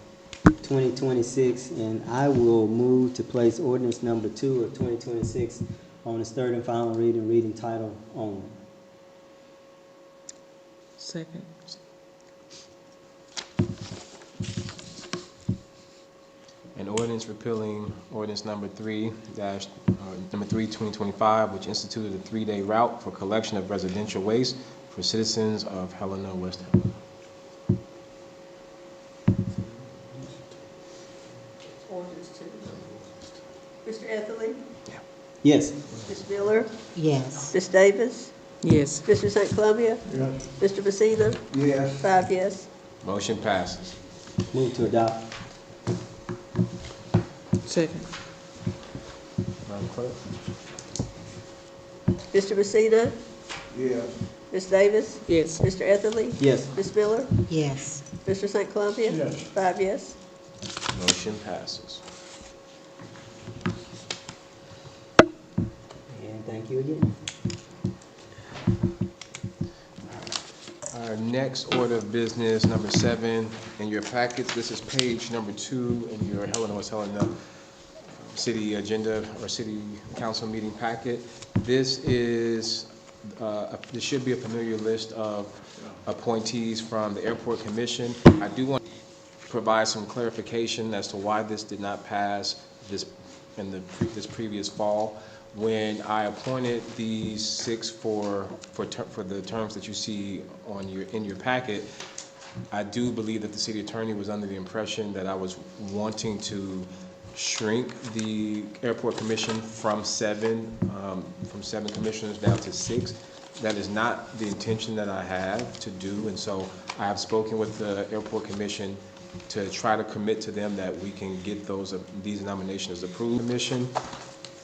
2026, and I will move to place ordinance number 2 of 2026 on its third and final reading title only. Second. An ordinance repealing ordinance number 3/2025, which instituted a 3-day route for collection of residential waste for citizens of Helena-West Helena. Ordinance 2. Mr. Etherly, Yes. Ms. Miller, Yes. Ms. Davis, Yes. Mr. St. Columbia, Yes. Mr. Messina, Yes. 5 yes. Motion passes. Move to adopt. Second. Madam Clerk? Mr. Messina, Yes. Ms. Davis, Yes. Mr. Etherly, Yes. Ms. Miller, Yes. Mr. St. Columbia, Yes. 5 yes. Motion passes. you again. Our next order of business, number 7, in your packets, this is page number 2 in your Helena-West Helena city agenda or city council meeting packet. This is, this should be a familiar list of appointees from the Airport Commission. I do want to provide some clarification as to why this did not pass this previous fall. When I appointed these 6 for the terms that you see in your packet, I do believe that the city attorney was under the impression that I was wanting to shrink the Airport Commission from 7 commissioners down to 6. That is not the intention that I have to do, and so I have spoken with the Airport Commission to try to commit to them that we can get these nominations approved. Commission.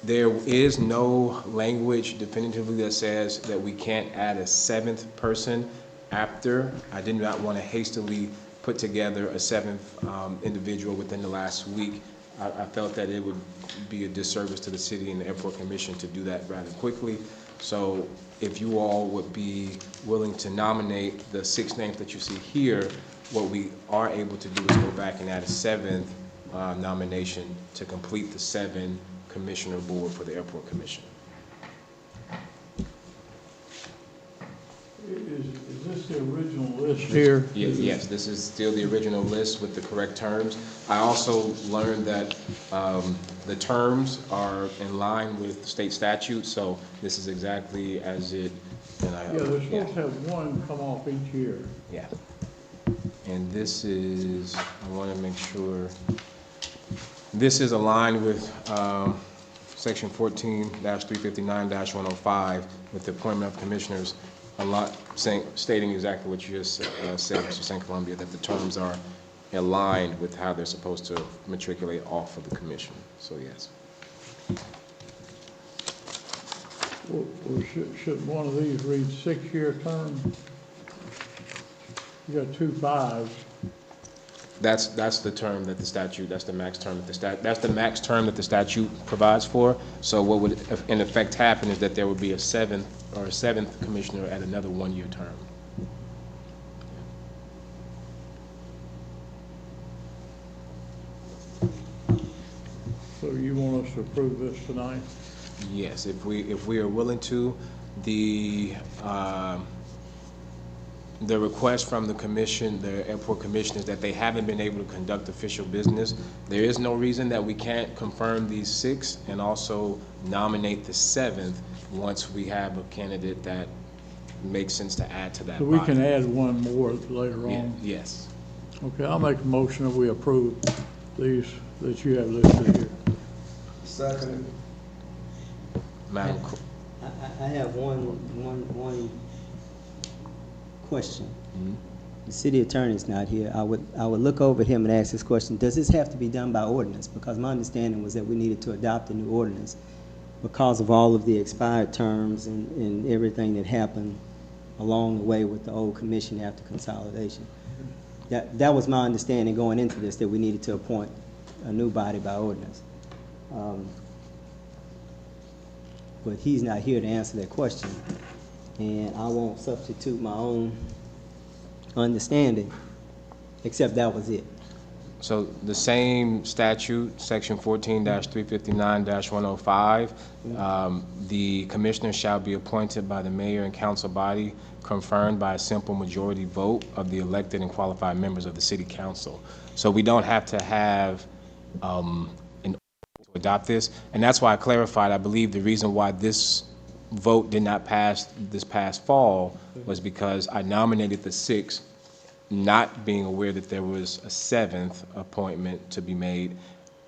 There is no language definitively that says that we can't add a 7th person after. I did not want to hastily put together a 7th individual within the last week. I felt that it would be a disservice to the city and the Airport Commission to do that rather quickly. So if you all would be willing to nominate the 6 names that you see here, what we are able to do is go back and add a 7th nomination to complete the 7 commissioner board for the Airport Commission. Is this the original list here? Yes, this is still the original list with the correct terms. I also learned that the terms are in line with state statute, so this is exactly as it. Yeah, they're supposed to have one come off each year. Yeah. And this is, I want to make sure, this is aligned with section 14-359-105 with the appointment of commissioners, stating exactly what you just said, Mr. St. Columbia, that the terms are aligned with how they're supposed to matriculate off of the commission. So yes. Or should one of these read 6-year term? You got 2 5s. That's the term that the statute, that's the max term that the statute provides for. So what would in effect happen is that there would be a 7th commissioner at another 1-year term. So you want us to approve this tonight? Yes, if we are willing to, the request from the commission, the airport commission, is that they haven't been able to conduct official business. There is no reason that we can't confirm these 6 and also nominate the 7th once we have a candidate that makes sense to add to that So we body. can add one more later on? Yes. Okay, I'll make a motion that we approve these that you have listed here. Second. Madam, I have one question. Mhm. The city attorney's not here. I would look over him and ask this question. Does this have to be done by ordinance? Because my understanding was that we needed to adopt a new ordinance because of all of the expired terms and everything that happened along the way with the old commission after consolidation. That was my understanding going into this, that we needed to appoint a new body by ordinance. But he's not here to answer that question, and I won't substitute my own understanding, except that was it. So the same statute, section 14-359-105, the commissioner shall be appointed by the mayor and council body, confirmed by a simple majority vote of the elected and qualified members of the city council. So we don't have to have an to adopt this, and that's why I clarified. I believe the reason why this vote did not pass this past fall was because I nominated the 6, not being aware that there was a 7th appointment to be made,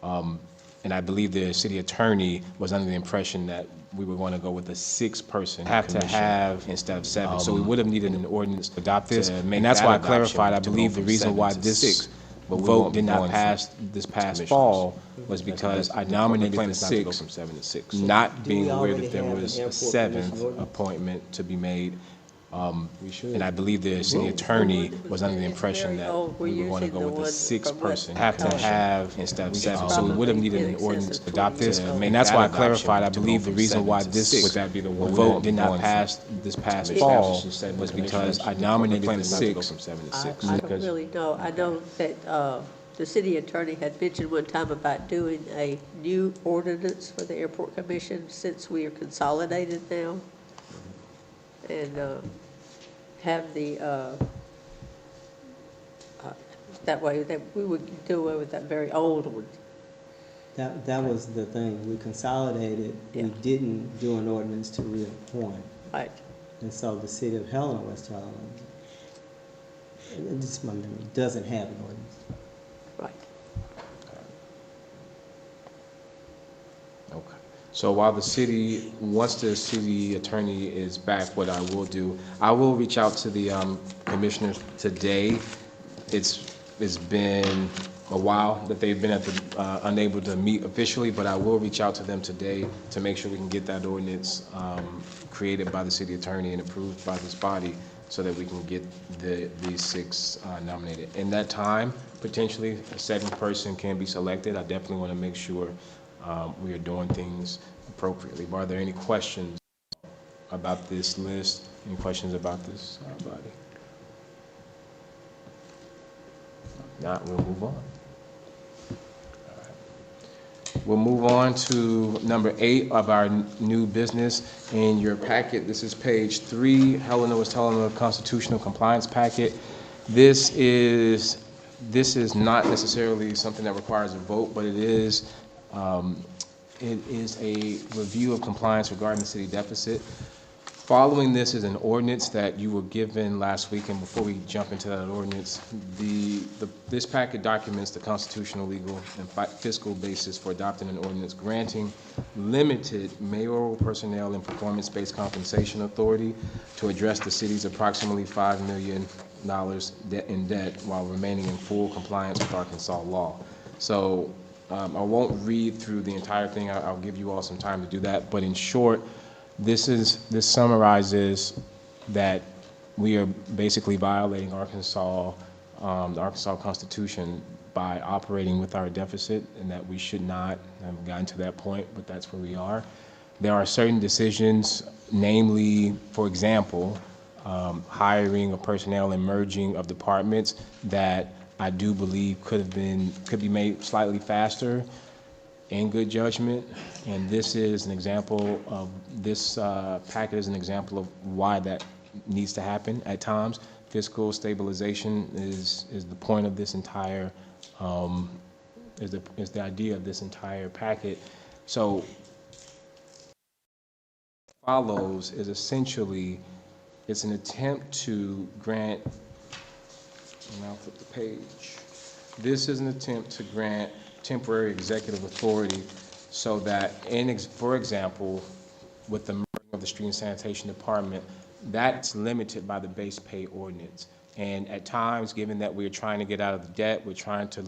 and I believe the city attorney was under the impression that we were going to go with a 6-person have to have instead of 7. So we would have needed an ordinance to adopt this, and that's why I clarified. I believe the reason why this vote did not pass this past fall was because I nominated the 6, not being aware that there was a 7th appointment to be made. We should. And I believe the city attorney was under the impression that we were going to go with a 6-person. Have to have instead of 7. So we would have needed an ordinance adopted. And that's why I clarified. I believe the reason why this vote did not pass this past fall was because I nominated the 6. I don't really know. I know that the city attorney had mentioned one time about doing a new ordinance for the airport commission since we are consolidated now. And have the, that way, that we would do away with that very old one. That was the thing. We consolidated. Yeah. We didn't do an ordinance to reappoint. Right. And so the city of Helena-West Helena, just my memory, doesn't have an ordinance. Right. Okay. So while once the city attorney is back, what I will do, I will reach out to the commissioners today. It's been a while that they've been unable to meet officially, but I will reach out to them today to make sure we can get that ordinance created by the city attorney and approved by this body so that we can get these 6 nominated. In that time, potentially, a 7th person can be selected. I definitely want to make sure we are doing things appropriately. Are there any questions about this list? Any questions about this body? If not, we'll move on. All right. We'll move on to number 8 of our new business. In your packet, this is page 3, Helena-West Helena Constitutional Compliance Packet. This is not necessarily something that requires a vote, but it is a review of compliance regarding the city deficit. Following this is an ordinance that you were given last week, and before we jump into that ordinance, this packet documents the constitutional, legal, and fiscal basis for adopting an ordinance granting limited mayoral personnel and performance-based compensation authority to address the city's approximately $5 million in debt while remaining in full compliance with Arkansas law. So I won't read through the entire thing. I'll give you all some time to do that. But in short, this summarizes that we are basically violating Arkansas, the Arkansas Constitution by operating with our deficit, and that we should not. I haven't gotten to that point, but that's where we are. There are certain decisions, namely, for example, hiring of personnel and merging of departments that I do believe could be made slightly faster in good judgment. And this is an example of, this packet is an example of why that needs to happen at times. Fiscal stabilization is the point of this entire, is the idea of this entire packet. So follows is essentially, it's an attempt to grant, and I'll flip the page. This is an attempt to grant temporary executive authority so that, for example, with the merging of the Street and Sanitation Department, that's limited by the base pay ordinance. And at times, given that we're trying to get out of the debt, we're trying to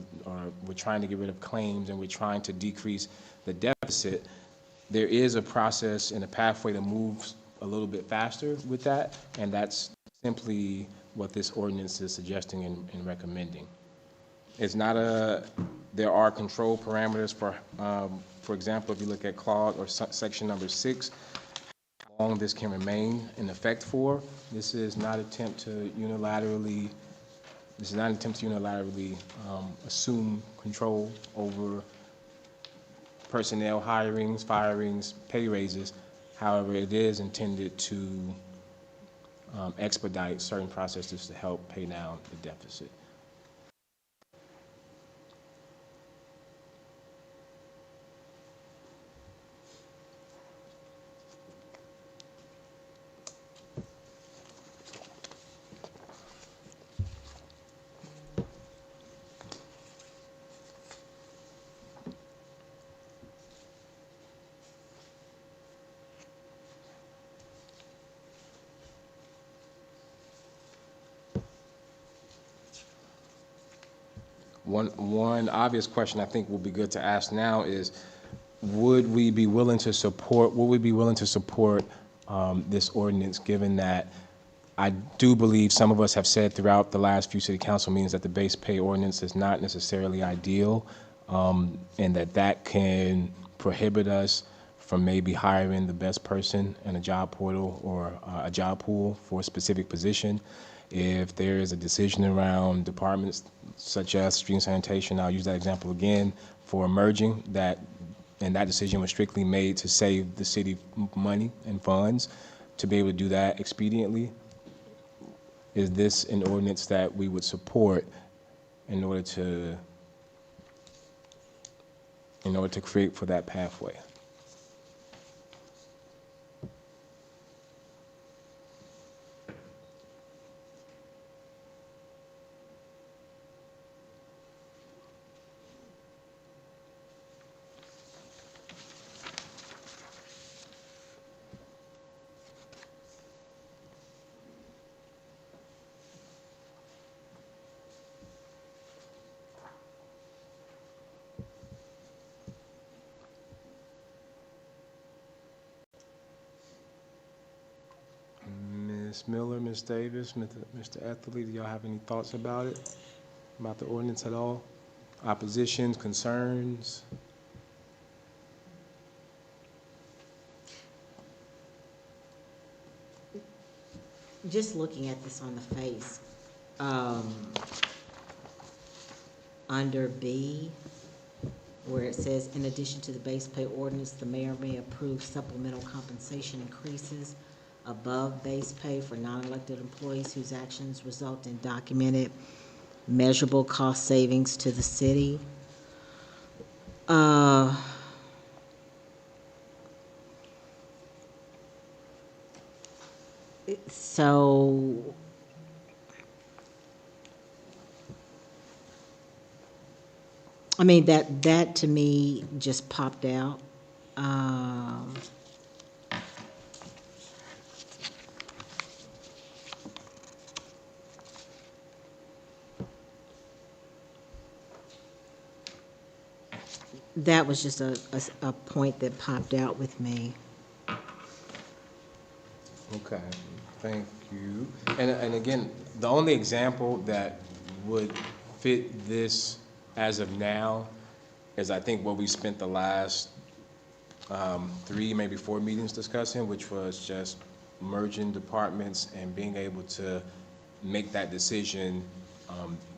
get rid of claims, and we're trying to decrease the deficit, there is a process and a pathway that moves a little bit faster with that, and that's simply what this ordinance is suggesting and recommending. It's not there are control parameters for example, if you look at clause or section number 6, how long this can remain in effect for. This is not an attempt to unilaterally assume control over personnel hirings, firings, pay raises. However, it is intended to expedite certain processes to help pay down the deficit. One obvious question I think will be good to ask now is, would we be willing to support this ordinance, given that I do believe some of us have said throughout the last few city council meetings that the base pay ordinance is not necessarily ideal, and that can prohibit us from maybe hiring the best person in a job portal or a job pool for a specific position. If there is a decision around departments such as street and sanitation, I'll use that example again, for merging, and that decision was strictly made to save the city money and funds, to be able to do that expediently. Is this an ordinance that we would support in order to create for that pathway? Ms. Miller, Ms. Davis, Mr. Etherly, do y'all have any thoughts about it? About the ordinance at all? Oppositions, concerns? Just looking at this on the face, under B, where it says, in addition to the base pay ordinance, the mayor may approve supplemental compensation increases above base pay for non-elected employees whose actions result in documented, measurable cost savings to the city. So, I mean, that to me just popped out. That was just a point that popped out with me. Okay, thank you. And again, the only example that would fit this as of now is, I think, what we spent the last 3, maybe 4 meetings discussing, which was just merging departments and being able to make that decision.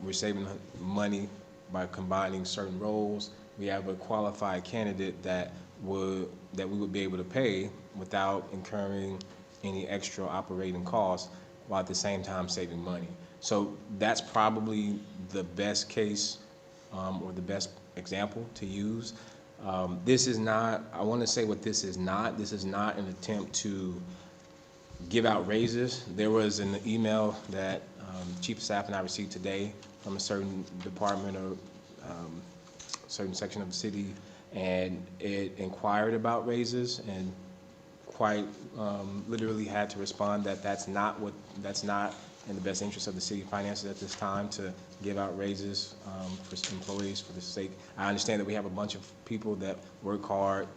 We're saving money by combining certain roles. We have a qualified candidate that we would be able to pay without incurring any extra operating costs, while at the same time saving money. So that's probably the best case or the best example to use. This is not, I want to say what this is not. This is not an attempt to give out raises. There was an email that Chief of Staff and I received today from a certain department or certain section of the city, and it inquired about raises, and quite literally had to respond that that's not in the best interest of the city finances at this time to give out raises for employees for the sake. I understand that we have a bunch of people that work hard.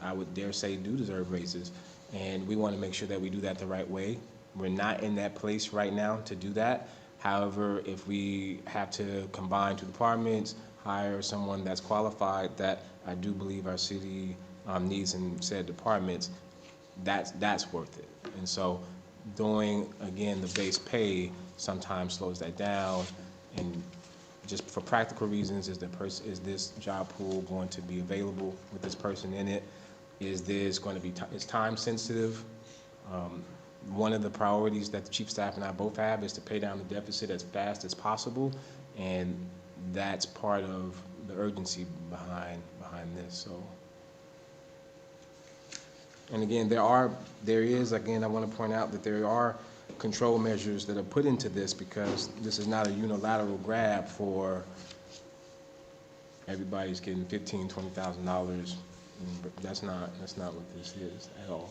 I would dare say, do deserve raises, and we want to make sure that we do that the right way. We're not in that place right now to do that. However, if we have to combine 2 departments, hire someone that's qualified, that I do believe our city needs in said departments, that's worth it. And so doing, again, the base pay sometimes slows that down. And just for practical reasons, is this job pool going to be available with this person in it? Is this going to be, is time sensitive? One of the priorities that the Chief of Staff and I both have is to pay down the deficit as fast as possible, and that's part of the urgency behind this. So, and again, there is, again, I want to point out that there are control measures that are put into this, because this is not a unilateral grab for everybody's getting $15,000, $20,000. That's not what this is at all.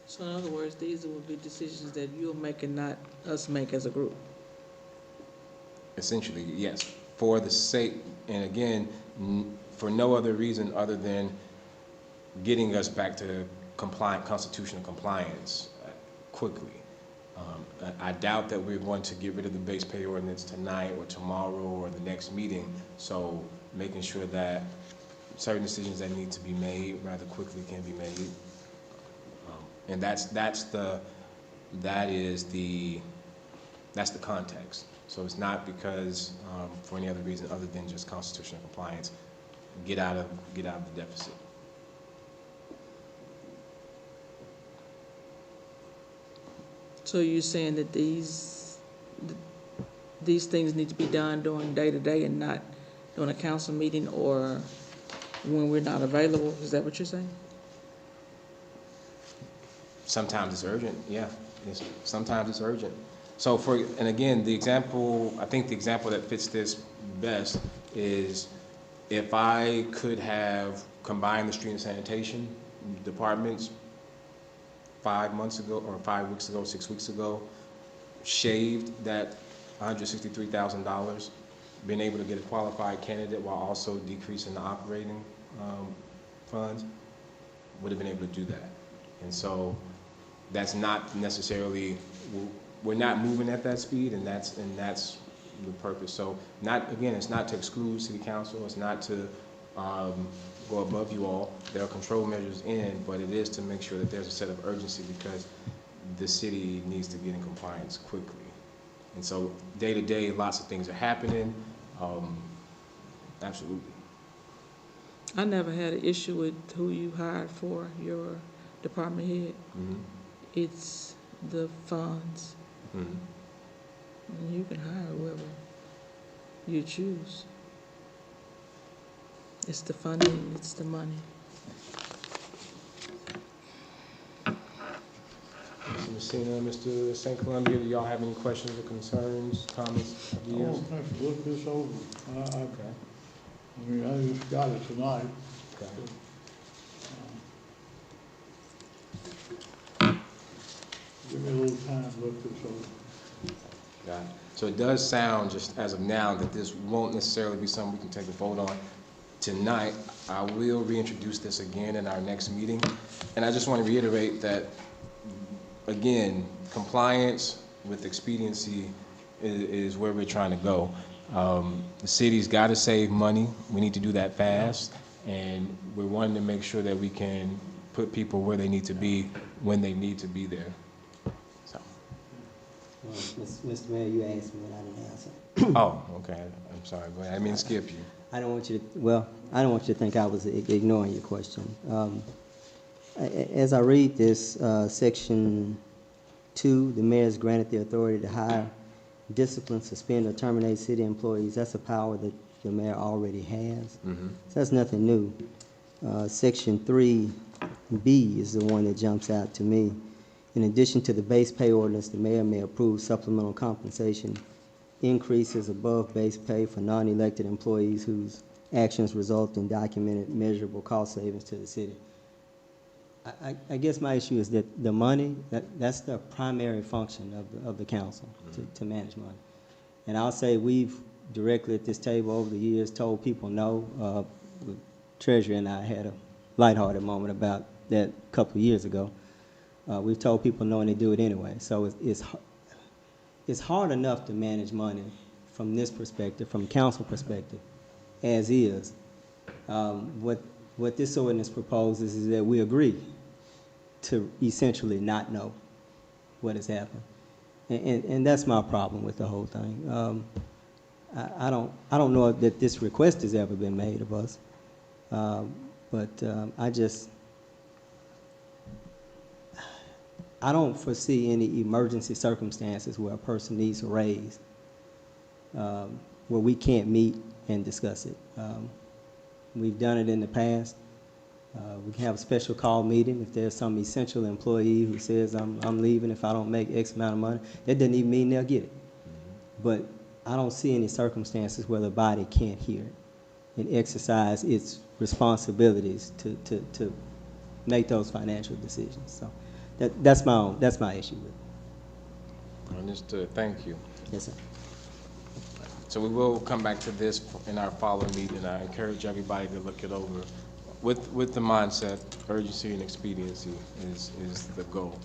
So in other words, these would be decisions that you'll make and not us make as a group. Essentially, yes, for the sake, and again, for no other reason other than getting us back to constitutional compliance quickly. I doubt that we're going to get rid of the base pay ordinance tonight or tomorrow or the next meeting. So making sure that certain decisions that need to be made rather quickly can be made. And that's the context. So it's not because, for any other reason other than just constitutional compliance, get out of the deficit. So you're saying that these things need to be done during day-to-day and not during a council meeting or when we're not available? Is that what you're saying? Sometimes it's urgent, yeah. Sometimes it's urgent. So and again, I think the example that fits this best is if I could have combined the street and sanitation departments 5 months ago, or 5 weeks ago, 6 weeks ago, shaved that $163,000, been able to get a qualified candidate while also decreasing the operating funds, would have been able to do that. And so that's not necessarily, we're not moving at that speed, and that's the purpose. So it's not to exclude city council, it's not to go above you all. There are control measures but it is to make sure that there's a set of urgency because the city needs to get in compliance quickly. And so day to day, lots of things are happening. Absolutely. I never had an issue with who you hired for your department head. Mm-hmm. It's the funds. Mm-hmm. And you can hire whoever you choose. It's the funding, it's the money. Mr. Messina, Mr. St. Columbia, do y'all have any questions or concerns, comments, I ideas? want to have to look this over. Okay. I mean, I just got it tonight. Okay. Give me a little time to look this over. Got it. So it does sound, just as of now, that this won't necessarily be something we can take a vote on tonight. I will reintroduce this again in our next meeting. And I just want to reiterate that, again, compliance with expediency is where we're trying to go. The city's got to save money. We need to do that fast. And we're wanting to make sure that we can put people where they need to be when they need to be there. So. Well, Mr. Mayor, you asked me and I didn't answer. Oh, okay. I'm sorry. Go ahead. I didn't mean to skip you. I don't want you to think I was ignoring your question. As I read this, section 2, the mayor is granted the authority to hire, discipline, suspend, or terminate city employees. That's a power that the mayor already has. Mm-hmm. So that's nothing new. Section 3B is the one that jumps out to me. In addition to the base pay ordinance, the mayor may approve supplemental compensation increases above base pay for non-elected employees whose actions result in documented measurable cost savings to the city. I guess my issue is that the money, that's the primary function of the council, to manage money. And I'll say we've directly at this table over the years told people no. Treasurer and I had a lighthearted moment about that a couple of years ago. We've told people no and they do it anyway. So it's hard enough to manage money from this perspective, from council perspective, as is. What this ordinance proposes is that we agree to essentially not know what has happened. And that's my problem with the whole thing. I don't know that this request has ever been made of us, but I don't foresee any emergency circumstances where a person needs a raise, where we can't meet and discuss it. We've done it in the past. We can have a special call meeting if there's some essential employee who says, I'm leaving if I don't make X amount of money. That doesn't even mean they'll get it. But I don't see any circumstances where the body can't hear it and exercise its responsibilities to make those financial decisions. So that's my issue with it. Understood. Thank you. Yes, sir. So we will come back to this in our following meeting. I encourage everybody to look it over with the mindset, urgency and expediency is the goal.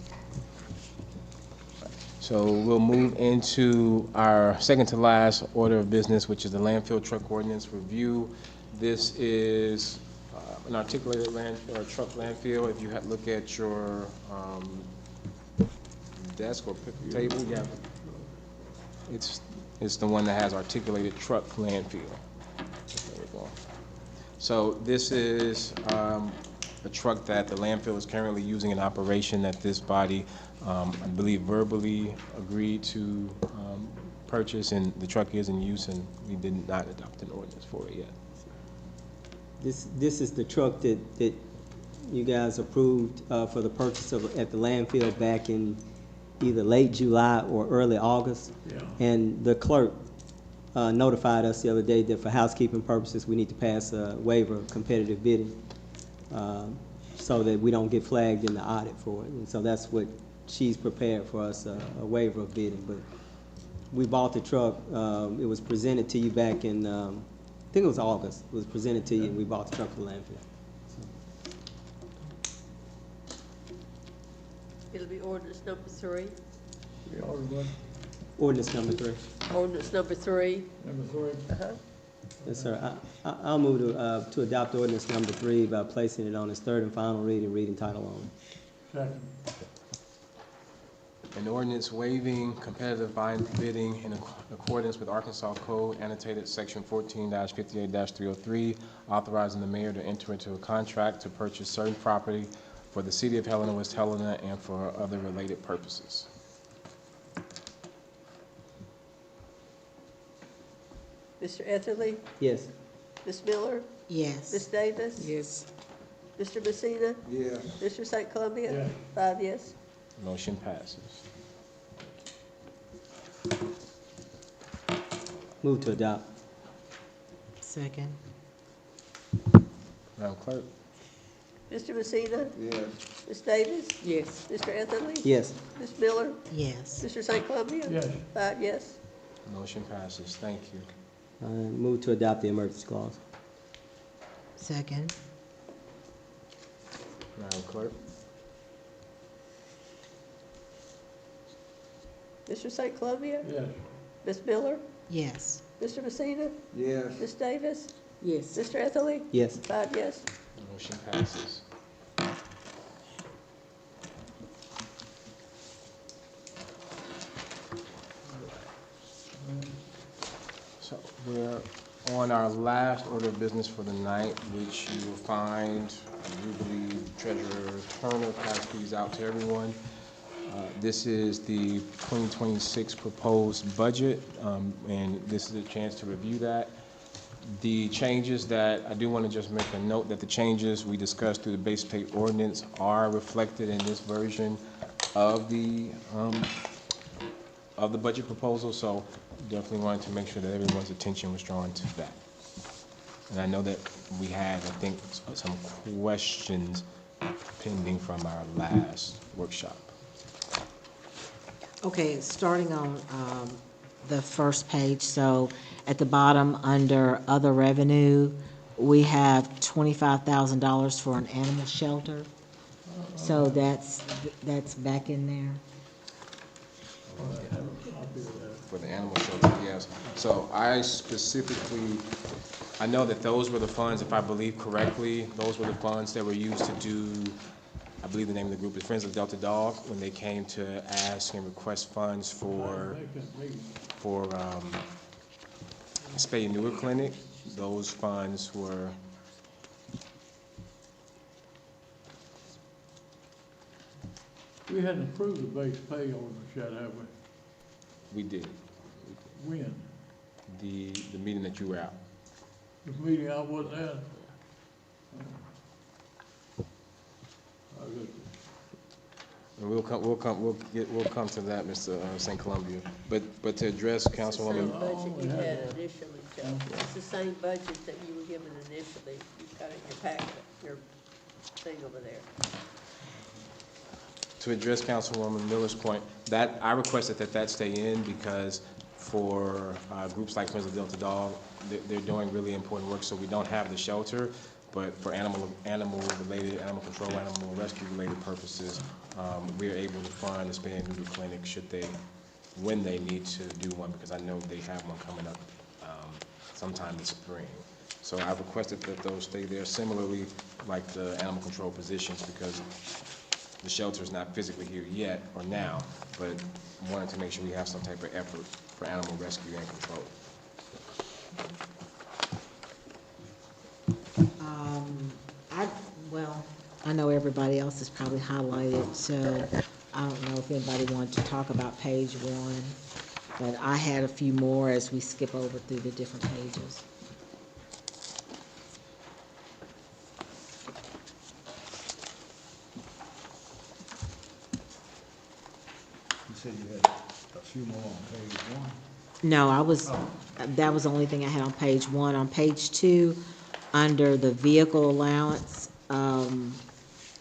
So we'll move into our second to last order of business, which is the landfill truck ordinance review. This is an articulated or truck landfill. If you look at your desk or table, you have, it's the one that has articulated truck landfill. There we go. So this is a truck that the landfill is currently using in operation that this body, I believe, verbally agreed to purchase, and the truck is in use, and we did not adopt an ordinance for it yet. This is the truck that you guys approved for the purchase of at the landfill back in either late July or early August. Yeah. And the clerk notified us the other day that for housekeeping purposes, we need to pass a waiver of competitive bidding so that we don't get flagged in the audit for it. And so that's what she's prepared for us, a waiver of bidding. But we bought the truck. It was presented to you back in, I think it was August. It was presented to you, and we bought the truck for the landfill. It'll be ordinance number 3. We ordered one, Ordinance number 3. Ordinance number 3. number 3. Yes, sir. I'll move to adopt ordinance number 3 by placing it on its third and final reading, reading title only. Second. An ordinance waiving competitive bidding in accordance with Arkansas Code annotated section 14-58-303, authorizing the mayor to enter into a contract to purchase certain property for the city of Helena-West Helena and for other related purposes. Mr. Etherly? Yes. Ms. Miller? Yes. Ms. Davis? Yes. Mr. Messina? Yes. Mr. St. Columbia? Yes. 5 yes. Motion passes. Move to adopt. Second. Madam Clerk? Mr. Messina? Yes. Ms. Davis? Yes. Mr. Etherly? Yes. Ms. Miller? Yes. Mr. St. Columbia? Yes. 5 yes. Motion passes. Thank you. Move to adopt the emergency clause. Second. Madam Clerk? Mr. St. Columbia? Yes. Ms. Miller? Yes. Mr. Messina? Yes. Ms. Davis? Yes. Mr. Etherly? Yes. 5 yes. Motion passes. So we're on our last order of business for the night, which you will find, I do believe Treasurer Turner passed these out to everyone. This is the 2026 proposed budget, and this is a chance to review that. The changes that, I do want to just make a note that the changes we discussed through the base pay ordinance are reflected in this version of the budget proposal, so definitely wanted to make sure that everyone's attention was drawn to that. And I know that we had, I think, some questions pending from our last workshop. Okay, starting on the first page, so at the bottom, under other revenue, we have $25,000 for an animal shelter. So that's back in there. For the animal shelter, yes. So I specifically, I know that those were the funds, if I believe correctly, those were the funds that were used to do, I believe the name of the group is Friends of Delta Dog, when they came to ask and request funds for spay and neuter clinic. Those funds were, We hadn't approved the base pay ordinance yet, have we? we did, When? the meeting that you were at. The meeting I wasn't at? I was- And we'll come to that, Mr. St. Columbia. But to address It's the Councilwoman, same budget you had initially, Joe. It's the same budget that you were given initially. You've got it in your packet, your thing over there. to address Councilwoman Miller's point, that, I requested that stay in because for groups like Friends of Delta Dog, they're doing really important work, so we don't have the shelter, but for animal-related, animal control, animal rescue-related purposes, we are able to fund a spay and neuter clinic should they when they need to do one, because I know they have one coming up sometime this spring. So I requested that those stay there, similarly like the animal control positions, because the shelter's not physically here yet or now, but wanted to make sure we have some type of effort for animal rescue and control. Well, I know everybody else is probably highlighted, so I don't know if anybody wanted to talk about page 1, but I had a few more as we skip over through the different pages. You said you had a few more on page 1? No, that was the only thing I had on page 1. On page 2, under the vehicle allowance,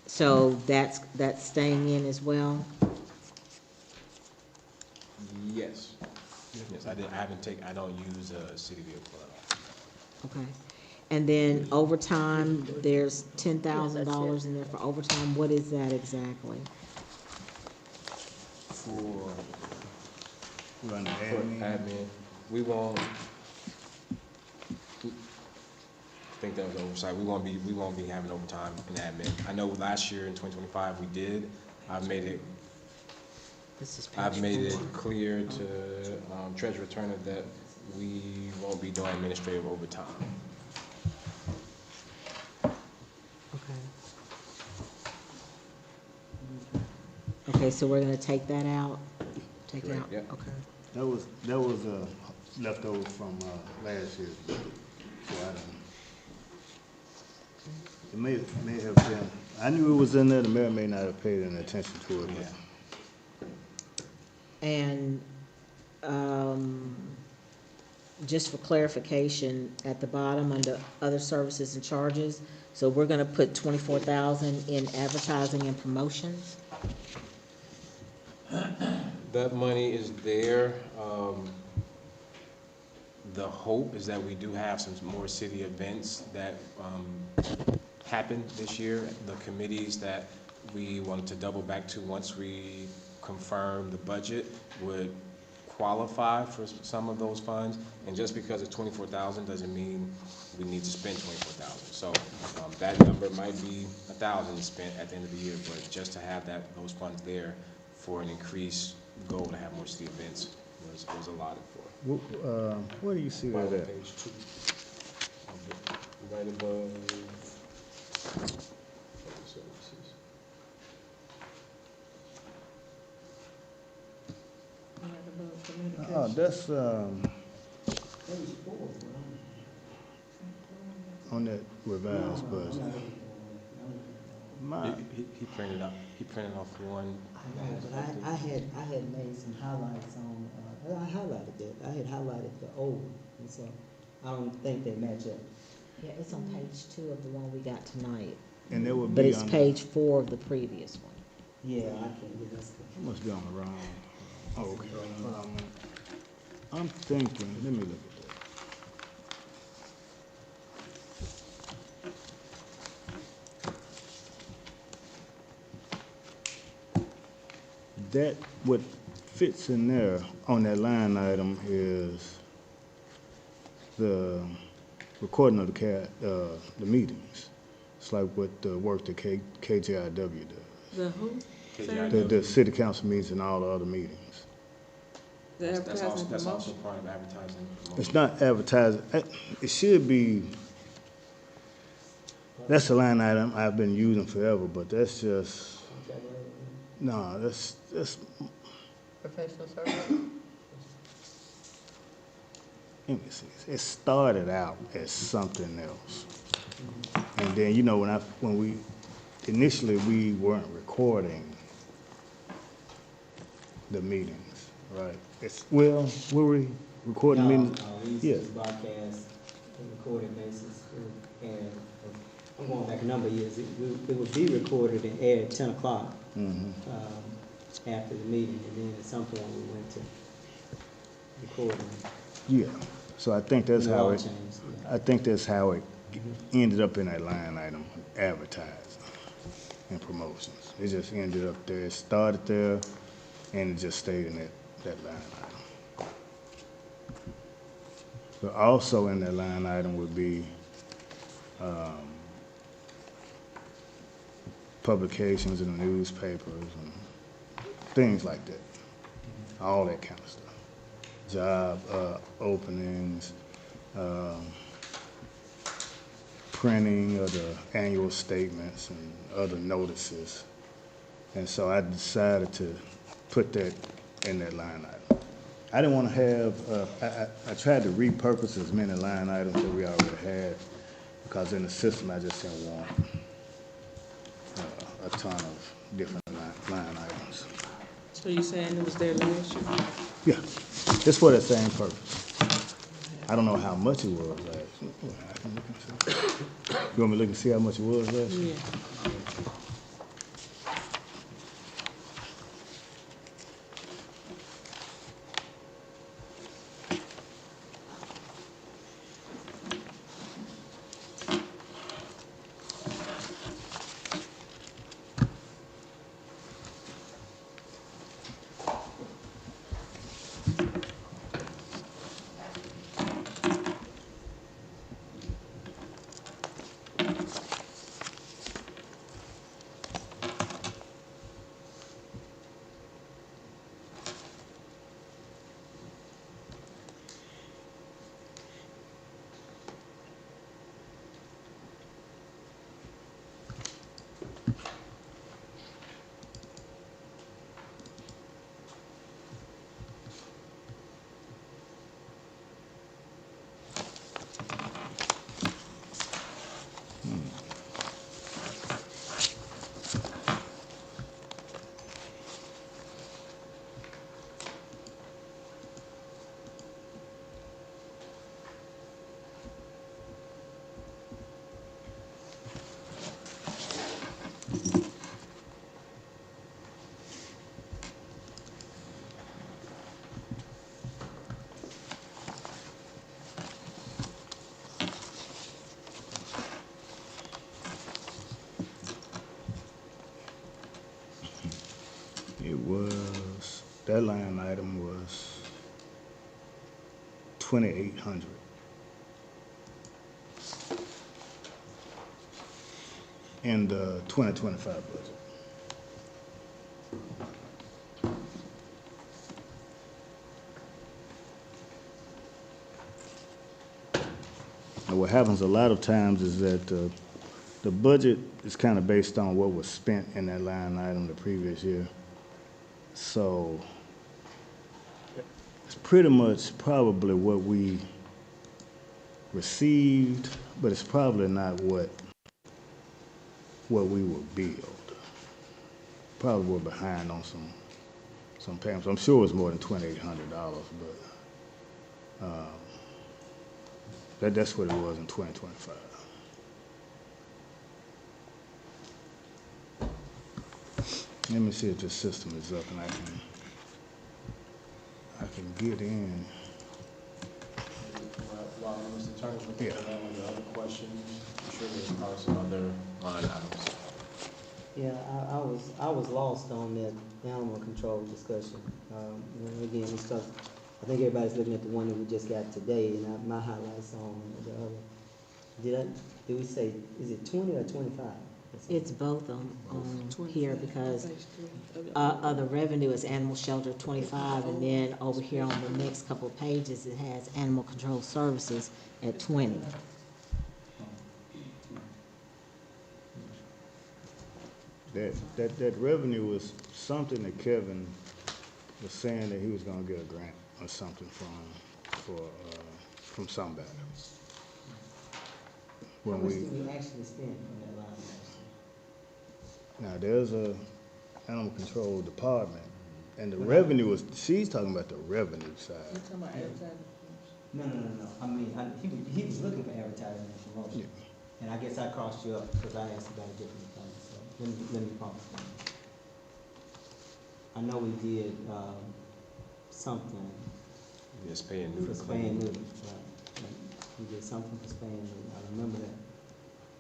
so that's staying in as well? Yes. Yes, I don't use a city vehicle at all. Okay. And then overtime, there's $10,000 in there for overtime. What is that exactly? For Run the admin, we won't, I think that was oversight, we won't be having overtime in admin. I know last year in 2025 we did. I've made it clear to Treasurer Turner that we won't be doing administrative overtime. Okay. Okay, so we're gonna take that out? Take it Correct, out? yep. Okay. That was leftover from last year's budget, so I don't. It may have been, I knew it was in there, the mayor may not have paid any attention to it, but. Yeah. And, just for clarification, at the bottom, under other services and charges, so we're gonna put 24,000 in advertising and promotions? That money is there. The hope is that we do have some more city events that happen this year. The committees that we wanted to double back to once we confirm the budget would qualify for some of those funds. And just because it's 24,000 doesn't mean we need to spend 24,000. So that number might be 1,000 spent at the end of the year, but just to have those funds there for an increased goal to have more city events was allotted for. Where do you see that at? Page 2. Right above. Services. That's, on that revised budget. He printed off one. But I had made some highlights on, I highlighted that, I had highlighted the old one, and so I don't think they match up. Yeah, it's on page 2 of the one we got tonight, And that would but be it's on, page 4 of the previous one. Yeah, I can't get this. it must be on the wrong. Oh, okay. Hold on a minute. I'm thinking, let me look at that. That, what fits in there on that line item is the recording of the meetings. It's like what the work that KJIW does. The who? The city council meetings and all the other meetings. The advertising That's also promotion? part of advertising. It's not advertising. It should be, that's a line item I've been using forever, but that's just, no, that's Professional service? let me see. It started out as something else. And then, you know, initially we weren't recording the meetings, right? Were we recording meetings? We used Yeah. to broadcast on a recorded basis, and I'm going back a number of years, it would be recorded and aired at 10 o'clock after the meeting, and then at some point we went to recording. Yeah. So I think that's The how law it, changed, yeah. I think that's how it ended up in that line item, advertising and promotions. It just ended up there. It started there, and it just stayed in that that line item. But also in that line item would be publications in the newspapers and things like that. All that kind of stuff. Job openings, printing of the annual statements and other notices. And so I decided to put that in that line item. I didn't want to have, I tried to repurpose as many line items that we already had, because in the system I just didn't want a ton of different line items. So you saying it was there last year? Yeah, it's for that same purpose. I don't know how much it was last year. I can look and see. You want me to look and see how much it was last year? Yeah. That line item was 2,800. In the 2025 budget. And what happens a lot of times is that the budget is kind of based on what was spent in that line item the previous year. So it's pretty much probably what we received, but it's probably not what we were billed. Probably we're behind on some payments. I'm sure it's more than $2,800, but that's what it was in 2025. Let me see if this system is up and I can get in. While Mr. Turner's looking Yeah. for that, with the other questions, I'm sure there's probably some other line items. Yeah, I was lost on that animal control discussion. Again, it's stuff, I think everybody's looking at the one that we just got today, and my highlights on the other. Did we say, is it 20 or 25? It's both on here because the revenue is animal shelter 25, and then over here on the next couple of pages, it has animal control services at 20. That revenue was something that Kevin was saying that he was gonna get a grant or something from somebody. How When much we, did we actually spend on that line last year? now there's a animal control department, and the revenue is, she's talking about the revenue side. You talking about advertising? No. I mean, he was looking for advertising and promotion. Yeah. And I guess I crossed you up because I asked about a different thing, so let me pause. I know we did, something Just paying for new spaying neuters, right? We did something for spaying neuters, I remember that.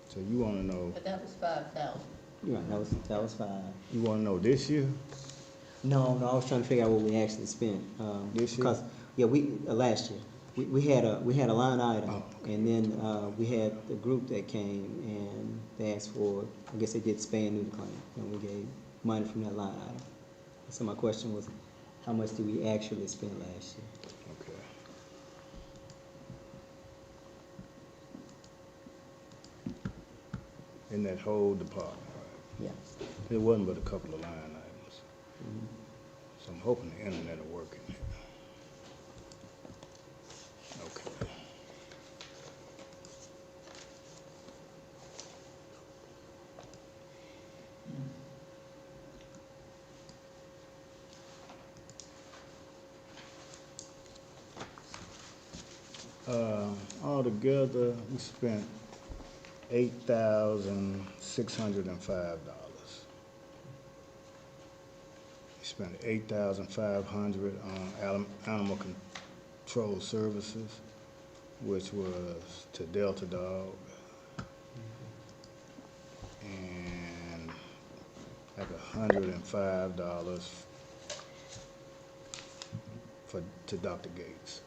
So you wanna know, But that was 5,000. You're right, that was 5. you wanna know this year? No, I was trying to figure out what we actually spent. This year? Because, yeah, last year, we had a line item, and then, we had the group that came and they asked for, I guess they did spay and neuter claim, and we gave money from that line item. So my question was, how much did we actually spend last year? Okay. In that whole department, right? Yeah. It wasn't but a couple of line items. So I'm hoping the internet will work in here. Okay. Altogether, we spent $8,605. We spent $8,500 on animal control services, which was to Delta Dog, and like $105 to Dr. Gates.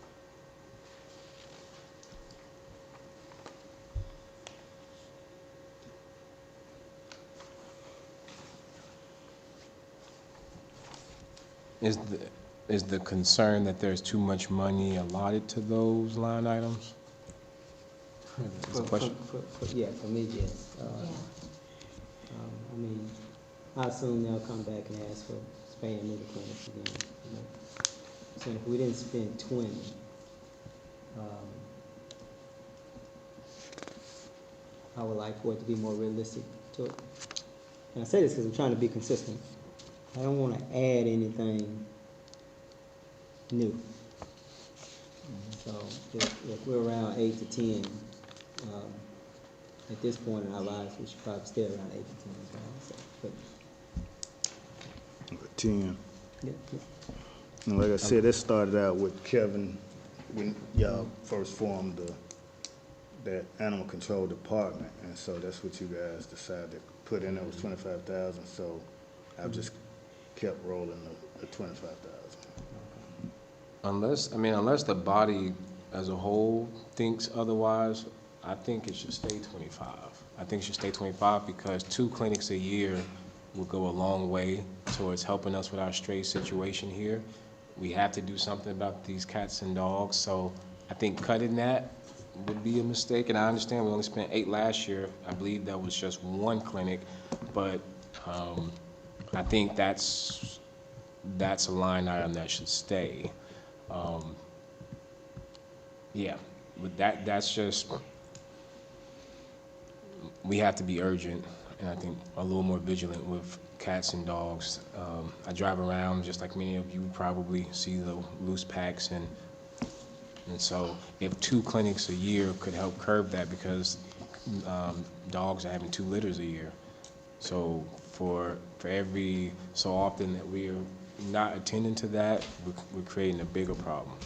Is the concern that there's too much money allotted to those line items? Is the question? Yeah, for me, yes. I mean, I assume they'll come back and ask for spay and neuter clinics again, you know. So if we didn't spend 20, I would like for it to be more realistic to it. And I say this because I'm trying to be consistent. I don't want to add anything new. So if we're around 8 to 10, at this point in our lives, we should probably stay around 8 to 10 as well. So, but, 10. yeah. And like I said, it started out with Kevin, when y'all first formed that animal control department, and so that's what you guys decided to put in. There was 25,000, so I've just kept rolling the 25,000. Unless the body as a whole thinks otherwise, I think it should stay 25. I think it should stay 25 because 2 clinics a year will go a long way towards helping us with our stray situation here. We have to do something about these cats and dogs, so I think cutting that would be a mistake. And I understand we only spent 8 last year. I believe that was just 1 clinic, but I think that's a line item that should stay. Yeah, but that's just, we have to be urgent, and I think a little more vigilant with cats and dogs. I drive around, just like many of you probably see the loose packs, and so if 2 clinics a year could help curb that, because dogs are having 2 litters a year. So for every so often that we are not attending to that, we're creating a bigger problem.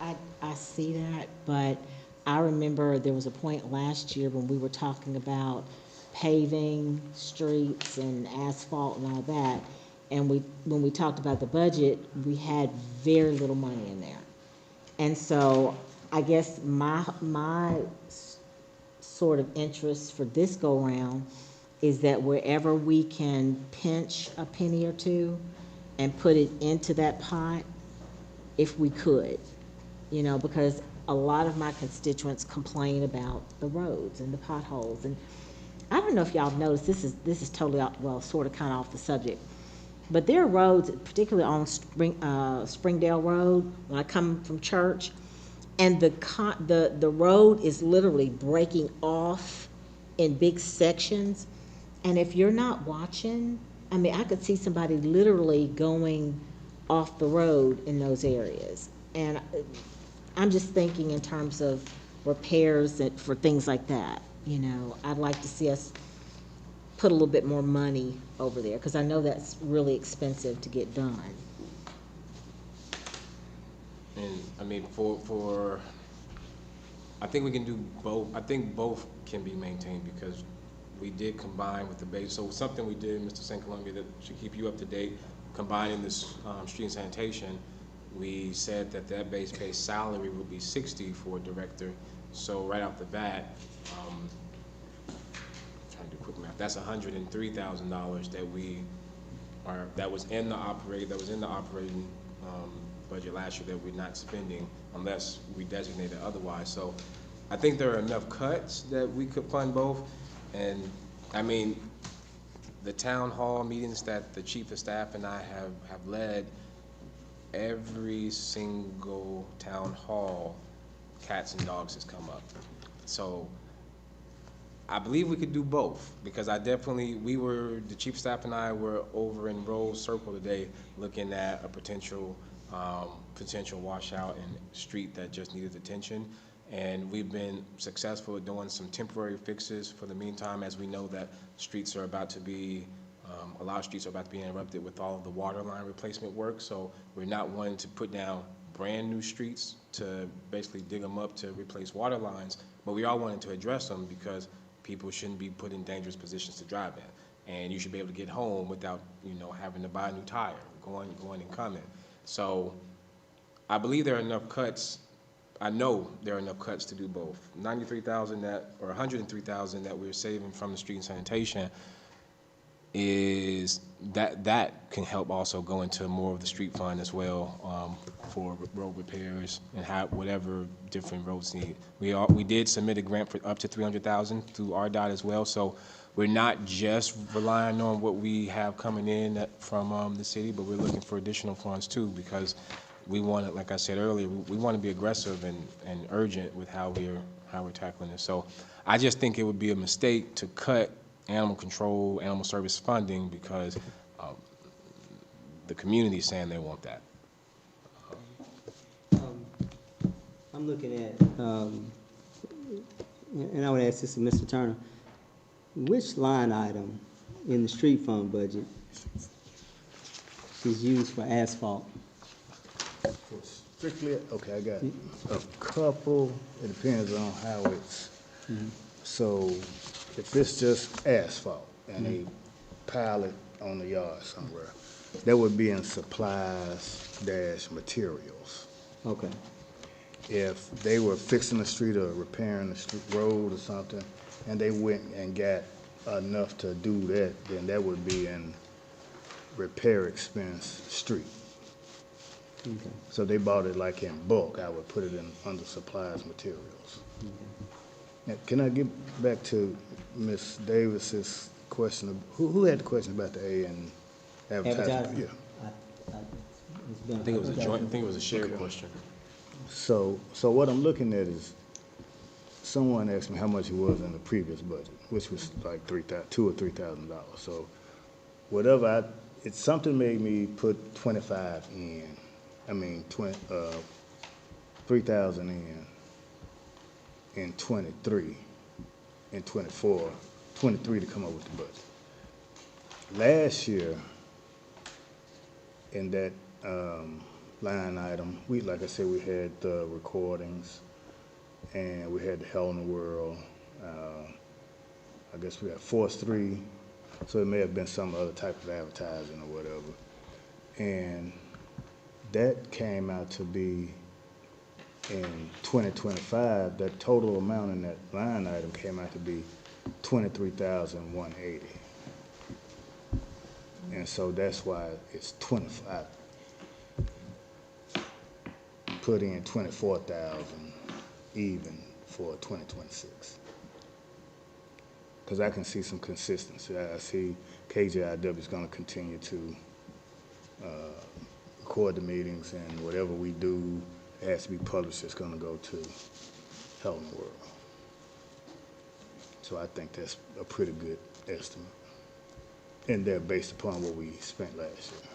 I see that, but I remember there was a point last year when we were talking about paving streets and asphalt and all that, and when we talked about the budget, we had very little money in there. And so I guess my sort of interest for this go-round is that wherever we can pinch a penny or two and put it into that pot, if we could, you know, because a lot of my constituents complain about the roads and the potholes. And I don't know if y'all noticed, this is totally, well, sort of kind of off the subject, but there are roads, particularly on Springdale Road, when I come from church, and the road is literally breaking off in big sections. And if you're not watching, I mean, I could see somebody literally going off the road in those areas. And I'm just thinking in terms of repairs for things like that. You know, I'd like to see us put a little bit more money over there, because I know that's really expensive to get done. And I mean, I think we can do both. I think both can be maintained, because we did combine with the base. So something we did, Mr. St. Columbia, that should keep you up to date, combining this street and sanitation, we said that that base pay salary would be 60 for a director. So right off the bat, trying to do quick math, that's $103,000 that was in the operating budget last year that we're not spending unless we designate it otherwise. So I think there are enough cuts that we could fund both. And I mean, the town hall meetings that the chief of staff and I have led, every single town hall, cats and dogs has come up. So I believe we could do both, because the chief of staff and I were over in Rose Circle today looking at a potential washout and street that just needed attention. And we've been successful at doing some temporary fixes for the meantime, as we know that streets are about to be, a lot of streets are about to be interrupted with all of the water line replacement work. So we're not wanting to put down brand new streets to basically dig them up to replace water lines, but we are wanting to address them because people shouldn't be put in dangerous positions to drive in. And you should be able to get home without, having to buy a new tire, going and coming. So I believe there are enough cuts. I know there are enough cuts to do both. 93,000 or 103,000 that we're saving from the street and sanitation is that can help also go into more of the street fund as well, for road repairs and whatever different roads need. We did submit a grant for up to 300,000 through RDOT as well. So we're not just relying on what we have coming in from the city, but we're looking for additional funds too, because we want to, like I said earlier, we want to be aggressive and urgent with how we're tackling this. So I just think it would be a mistake to cut animal control, animal service funding, because the community is saying they want that. I'm looking at, and I would ask this to Mr. Turner, which line item in the street fund budget is used for asphalt? Strictly, okay, I got a couple, it depends on how it's, so if it's just asphalt and they pile it on the yard somewhere, that would be in supplies dash materials. Okay. If they were fixing the street or repairing the street road or something, and they went and got enough to do that, then that would be in repair expense street. Okay. So they bought it like in bulk, I would put it in under supplies materials. Now, can I get back to Ms. Davis's question of, who had the question about the A and advertising? Yeah. I think it was a shared question. So what I'm looking at is, someone asked me how much it was in the previous budget, which was like $2,000 or $3,000. So whatever it's something made me put 25 in. I mean, 3,000 in 23, in 24, 23 to come up with the budget. Last year, in that line item, like I said, we had the recordings, and we had the Helena-World. I guess we had Force 3, so it may have been some other type of advertising or whatever. And that came out to be, in 2025, that total amount in that line item came out to be $23,180. And so that's why it's 25. Put in 24,000 even for 2026. Because I can see some consistency. I see KJIW is going to continue to record the meetings, and whatever we do has to be published. It's going to go to Helena-World. So I think that's a pretty good estimate. And they're based upon what we spent last year.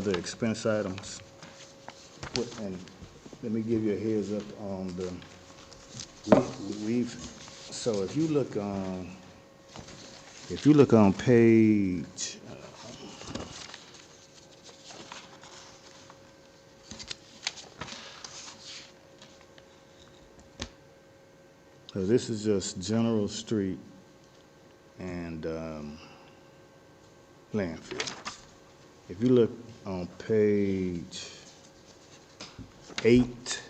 other expense items. And let me give you a heads up on so if you look on page, so this is just general street and landfill. If you look on page 8,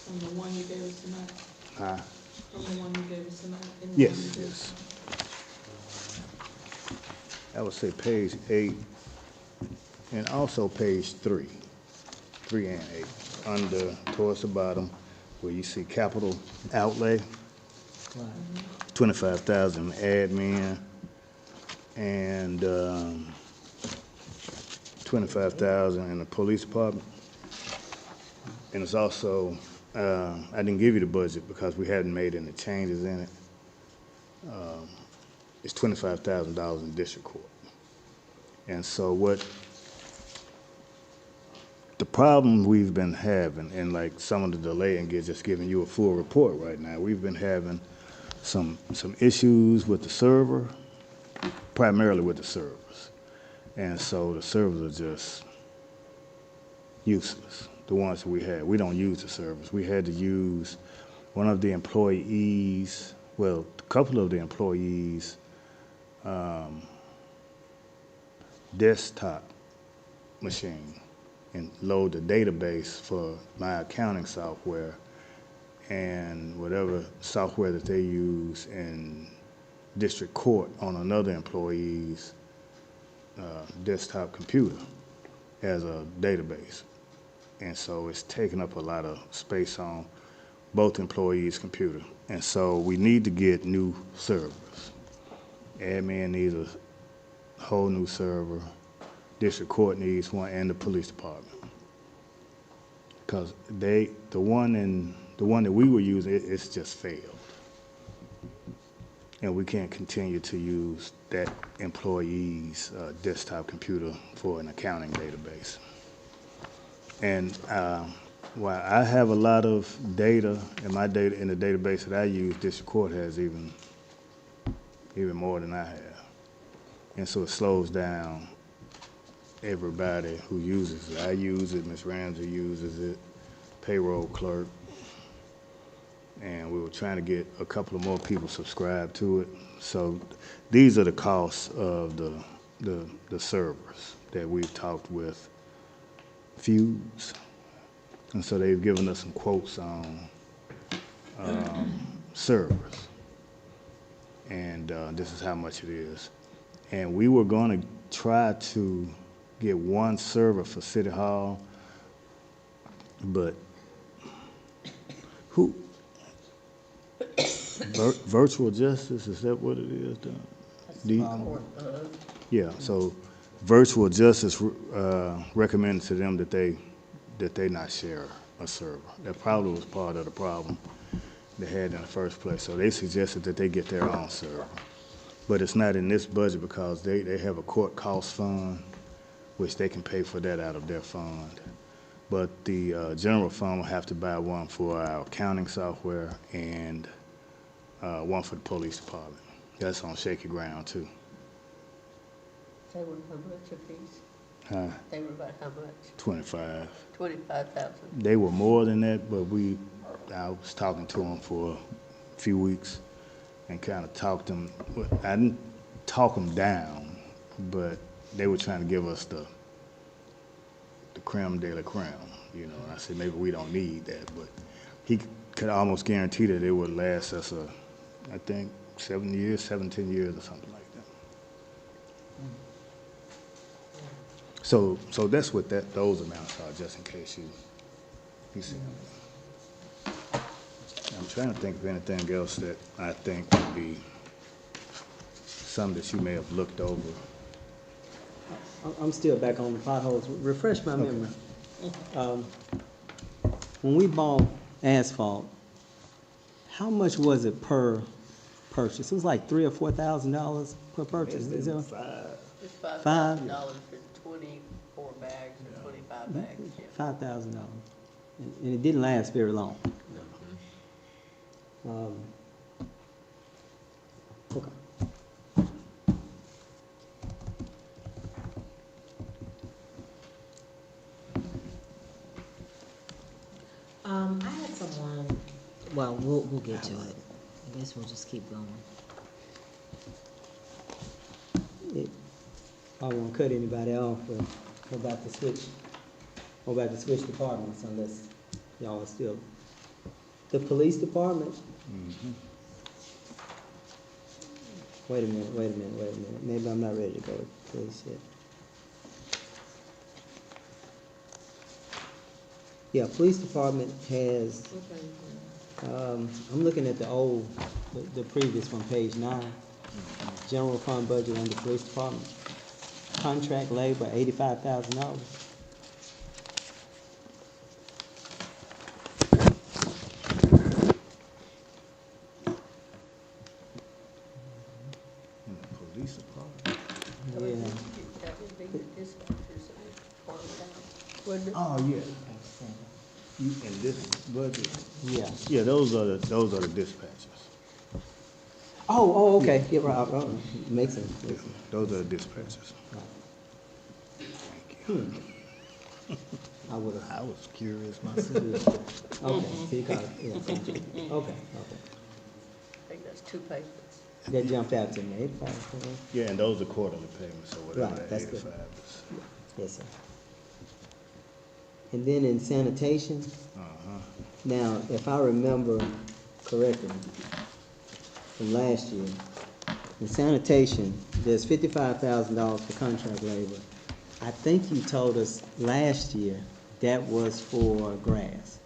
From the one you gave us tonight? From the one you gave us tonight? And the one you yes, gave yes. us I would say page 8 and also page 3 and 8, under, towards the bottom, where you see capital outlay, 25,000 admin, and 25,000 in the police department. And it's also, I didn't give you the budget because we hadn't made any changes in it. It's $25,000 in district court. And so the problem we've been having, and like some of the delay in just giving you a full report right now, we've been having some issues with the server, primarily with the servers. And so the servers are just useless, the ones that we had. We don't use the servers. We had to use one of the employees, well, a couple of the employees' desktop machine and load the database for my accounting software and whatever software that they use in district court on another employee's desktop computer as a database. And so it's taking up a lot of space on both employees' computer. And so we need to get new servers. Admin needs a whole new server. District court needs one, and the police department. Because the one that we were using, it's just failed. And we can't continue to use that employee's desktop computer for an accounting database. And while I have a lot of data in my data in the database that I use, district court has even more than I have. And so it slows down everybody who uses it. I use it, Ms. Ramsey uses it, payroll clerk, and we were trying to get a couple of more people subscribed to it. So these are the costs of the servers that we've talked with Fuse. And so they've given us some quotes on servers. And this is how much it is. And we were going to try to get one server for City Hall, but who? Virtual Justice, is that what it is, Don? Yeah, so Virtual Justice recommended to them that they not share a server. That probably was part of the problem they had in the first place. So they suggested that they get their own server. But it's not in this budget because they have a court cost fund, which they can pay for that out of their fund. But the general fund will have to buy one for our accounting software and one for the police department. That's on shaky ground too. They were how much a piece? Huh? They were about how much? 25. 25,000. They were more than that, but I was talking to them for a few weeks and kind of talked them. I didn't talk them down, but they were trying to give us the creme de la creme, you know. And I said, maybe we don't need that, but he could almost guarantee that it would last us, I think, 17 years or something like that. So that's what those amounts are, just in case you see them. I'm trying to think of anything else that I think would be something that you may have looked over. I'm still back on the potholes. Refresh my memory. When we bought asphalt, how much was it per purchase? It was like $3,000 or $4,000 per purchase. Is that $5. It's $5? $5,000 for 24 bags or 25 bags, yeah. $5,000. And it didn't last very long. Okay. I had someone, well, we'll get to it. I guess we'll just keep going. I won't cut anybody off, but we're about to switch departments unless y'all are still. The police department? Wait a minute. Maybe I'm not ready to go to police yet. Yeah, police department has, I'm looking at the previous one, page 9. General fund budget under police department. Contract labor, $85,000. Police department. Yeah. That would be the dispatchers on that, wouldn't it? Oh, yeah. In this budget? Yeah. Yeah, those are the dispatchers. Oh, okay. Yeah, right. Makes sense. Those are the dispatchers. I would have. I was curious myself. Okay, so you caught it. Yeah, contract. Okay. I think that's 2 payments. That jumped out to me. 85. Yeah, and those are quarterly payments, or whatever, Right, that's good. 85 is. Yes, sir. And then in sanitation, now, if I remember correctly from last year, in sanitation, there's $55,000 for contract labor. I think you told us last year that was for grass.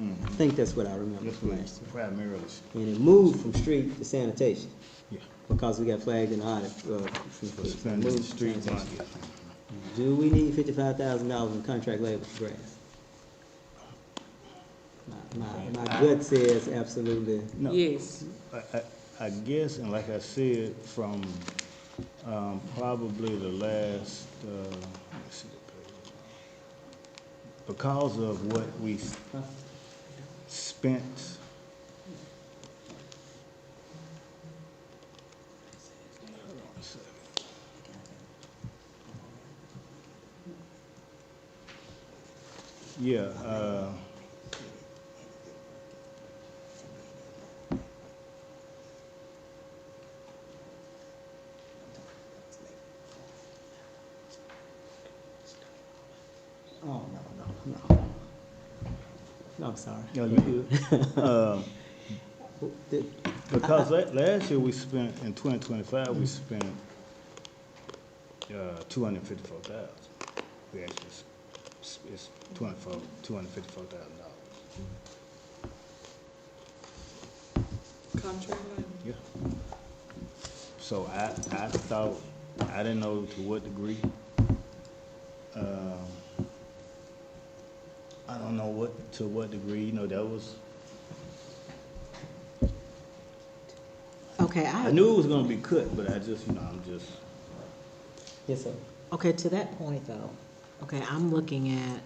I think that's what I remember Yes, from last year. primarily. And it moved from street to sanitation Yeah. because we got flagged in audit. For spending the street money. Do we need $55,000 in contract labor for grass? My gut says absolutely. No. Yes. I guess, and like I said, from probably the last, let me see the page. Because of what we spent. Yeah, Oh, no. No, I'm sorry. No, you because last year we spent, in 2025, we spent 254,000. We actually, it's $254,000. Contract labor. Yeah. So I thought, I didn't know to what degree. I don't know to what degree, that was, Okay, I knew it was gonna be cut, but I just, I'm just. Yes, sir. Okay, to that point though, okay, I'm looking at,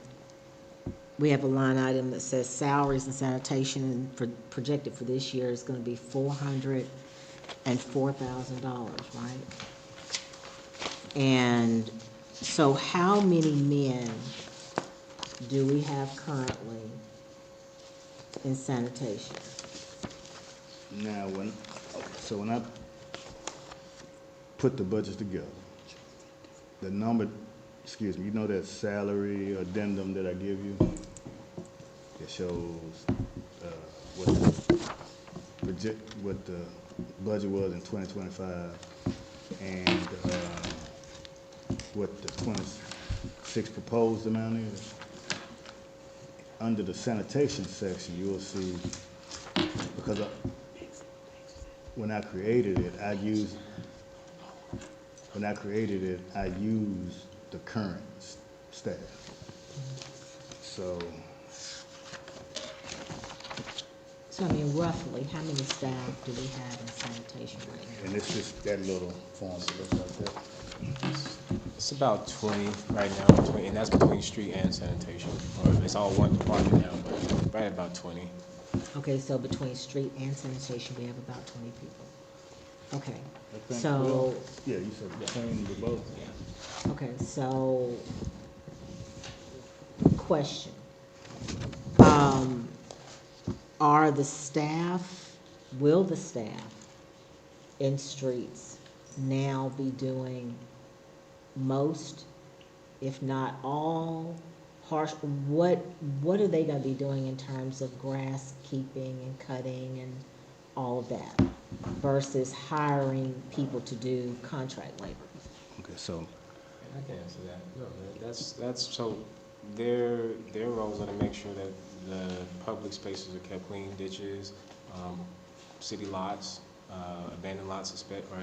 we have a line item that says salaries and sanitation and projected for this year is gonna be $404,000, right? And so how many men do we have currently in sanitation? Now, when I put the budgets together, the number, that salary addendum that I give you, it shows what the budget was in 2025 and what the 26 proposed amount is. Under the sanitation section, you will see, because when I created it, I used the current staff. So So I mean, roughly, how many staff do we have in sanitation right now? and it's just that little form that looks like that. It's about 20 right now, and that's between street and sanitation. Or it's all one department now, but right about 20. Okay, so between street and sanitation, we have about 20 people. Okay, I think, so, well, yeah, you said between the both. okay, so, question. Are the staff, will the staff in streets now be doing most, if not all, what are they gonna be doing in terms of grass keeping and cutting and all of that versus hiring people to do contract labor? Okay, so, I can answer that. No, that's so their roles are to make sure that the public spaces are kept clean, ditches, city lots, abandoned lots, or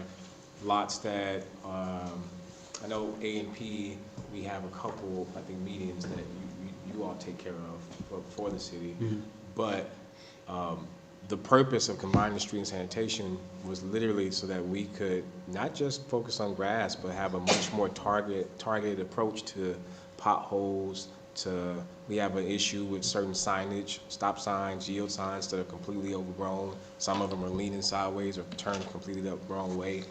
lots that I know A&P. We have a couple, I think, meetings that you all take care of for the city, but. The purpose of combining street and sanitation was literally so that we could not just focus on grass, but have a much more targeted approach to potholes. We have an issue with certain signage, stop signs, yield signs that are completely overgrown. Some of them are leaning sideways or turned completely the wrong way.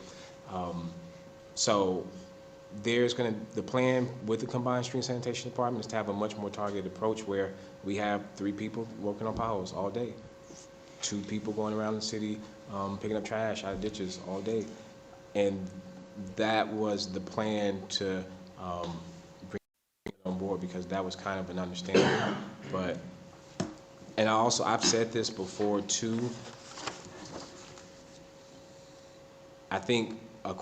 So the plan with the combined street and sanitation department is to have a much more targeted approach where we have 3 people working on potholes all day. 2 people going around the city picking up trash out of ditches all day. And that was the plan to bring it on board because that was kind of an understanding. And I've said this before too, I think a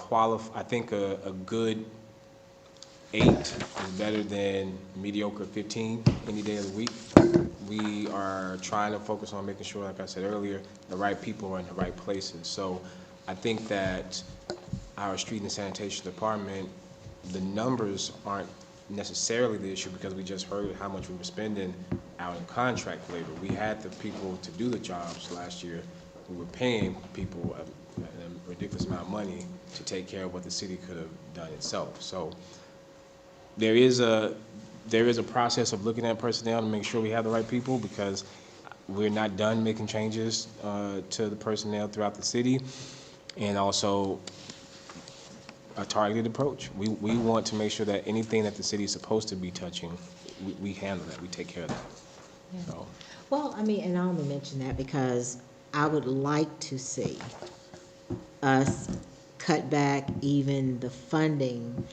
good 8 is better than mediocre 15 any day of the week. We are trying to focus on making sure, like I said earlier, the right people are in the right places. So I think that our street and sanitation department, the numbers aren't necessarily the issue because we just heard how much we were spending out in contract labor. We had the people to do the jobs last year. We were paying people a ridiculous amount of money to take care of what the city could have done itself. So there is a process of looking at personnel to make sure we have the right people because we're not done making changes to the personnel throughout the city, and also a targeted approach. We want to make sure that anything that the city is supposed to be touching, we handle that, we take care of that. Yeah. So. Well, I mean, and I only mention that because I would like to see us cut back even the funding